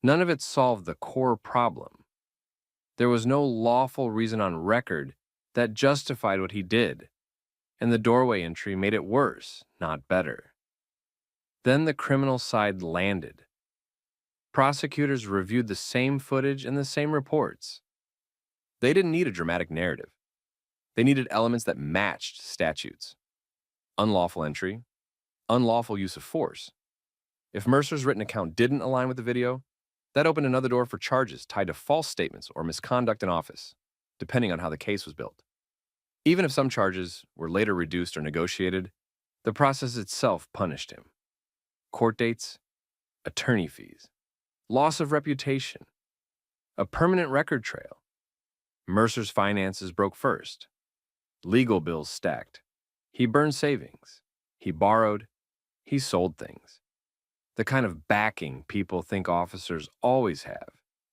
None of it solved the core problem. There was no lawful reason on record that justified what he did, and the doorway entry made it worse, not better. Then the criminal side landed. Prosecutors reviewed the same footage and the same reports. They didn't need a dramatic narrative. They needed elements that matched statutes. Unlawful entry, unlawful use of force. If Mercer's written account didn't align with the video, that opened another door for charges tied to false statements or misconduct in office, depending on how the case was built. Even if some charges were later reduced or negotiated, the process itself punished him. Court dates, attorney fees, loss of reputation, a permanent record trail. Mercer's finances broke first. Legal bills stacked. He burned savings. He borrowed. He sold things. The kind of backing people think officers always have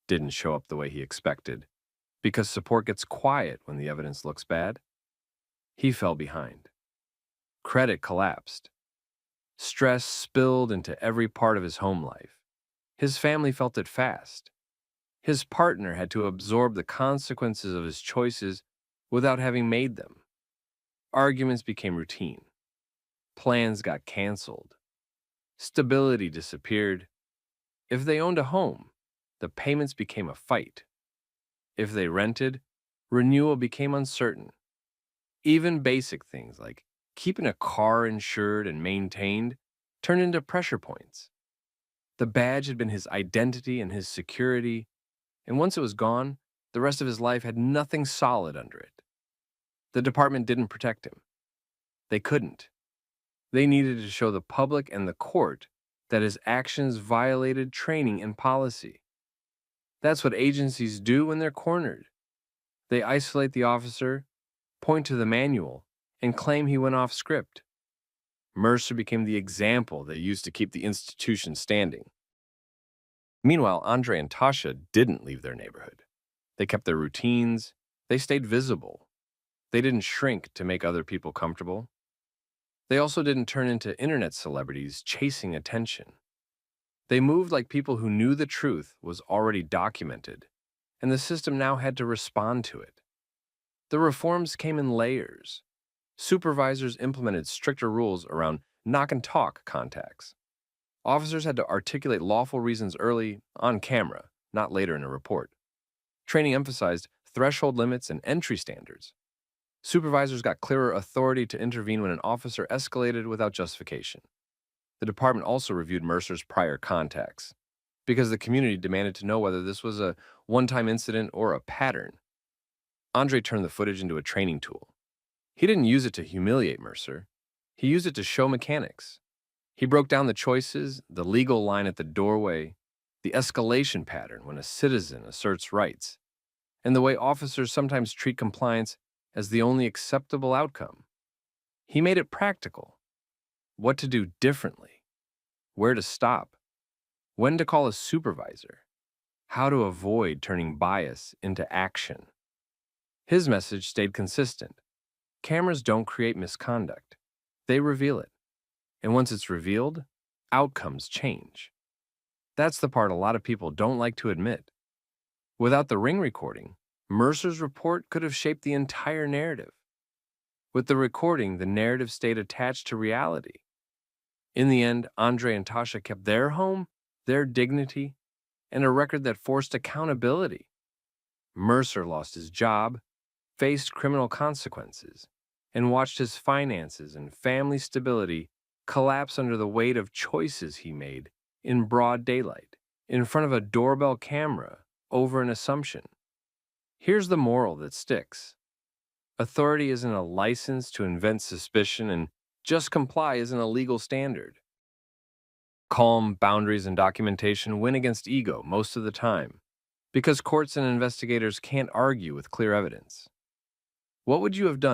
didn't show up the way he expected, because support gets quiet when the evidence looks bad. He fell behind. Credit collapsed. Stress spilled into every part of his home life. His family felt it fast. His partner had to absorb the consequences of his choices without having made them. Arguments became routine. Plans got canceled. Stability disappeared. If they owned a home, the payments became a fight. If they rented, renewal became uncertain. Even basic things like keeping a car insured and maintained turned into pressure points. The badge had been his identity and his security, and once it was gone, the rest of his life had nothing solid under it. The department didn't protect him. They couldn't. They needed to show the public and the court that his actions violated training and policy. That's what agencies do when they're cornered. They isolate the officer, point to the manual, and claim he went off script. Mercer became the example that used to keep the institution standing. Meanwhile, Andre and Tasha didn't leave their neighborhood. They kept their routines. They stayed visible. They didn't shrink to make other people comfortable. They also didn't turn into internet celebrities chasing attention. They moved like people who knew the truth was already documented, and the system now had to respond to it. The reforms came in layers. Supervisors implemented stricter rules around knock-and-talk contacts. Officers had to articulate lawful reasons early, on camera, not later in a report. Training emphasized threshold limits and entry standards. Supervisors got clearer authority to intervene when an officer escalated without justification. The department also reviewed Mercer's prior contacts, because the community demanded to know whether this was a one-time incident or a pattern. Andre turned the footage into a training tool. He didn't use it to humiliate Mercer. He used it to show mechanics. He broke down the choices, the legal line at the doorway, the escalation pattern when a citizen asserts rights, and the way officers sometimes treat compliance as the only acceptable outcome. He made it practical. What to do differently, where to stop, when to call a supervisor, how to avoid turning bias into action. His message stayed consistent. Cameras don't create misconduct. They reveal it. And once it's revealed, outcomes change. That's the part a lot of people don't like to admit. Without the ring recording, Mercer's report could have shaped the entire narrative. With the recording, the narrative stayed attached to reality. In the end, Andre and Tasha kept their home, their dignity, and a record that forced accountability. Mercer lost his job, faced criminal consequences, and watched his finances and family stability collapse under the weight of choices he made in broad daylight, in front of a doorbell camera, over an assumption. Here's the moral that sticks. Authority isn't a license to invent suspicion, and just comply isn't a legal standard. Calm, boundaries, and documentation win against ego most of the time, because courts and investigators can't argue with clear evidence. What would you have done if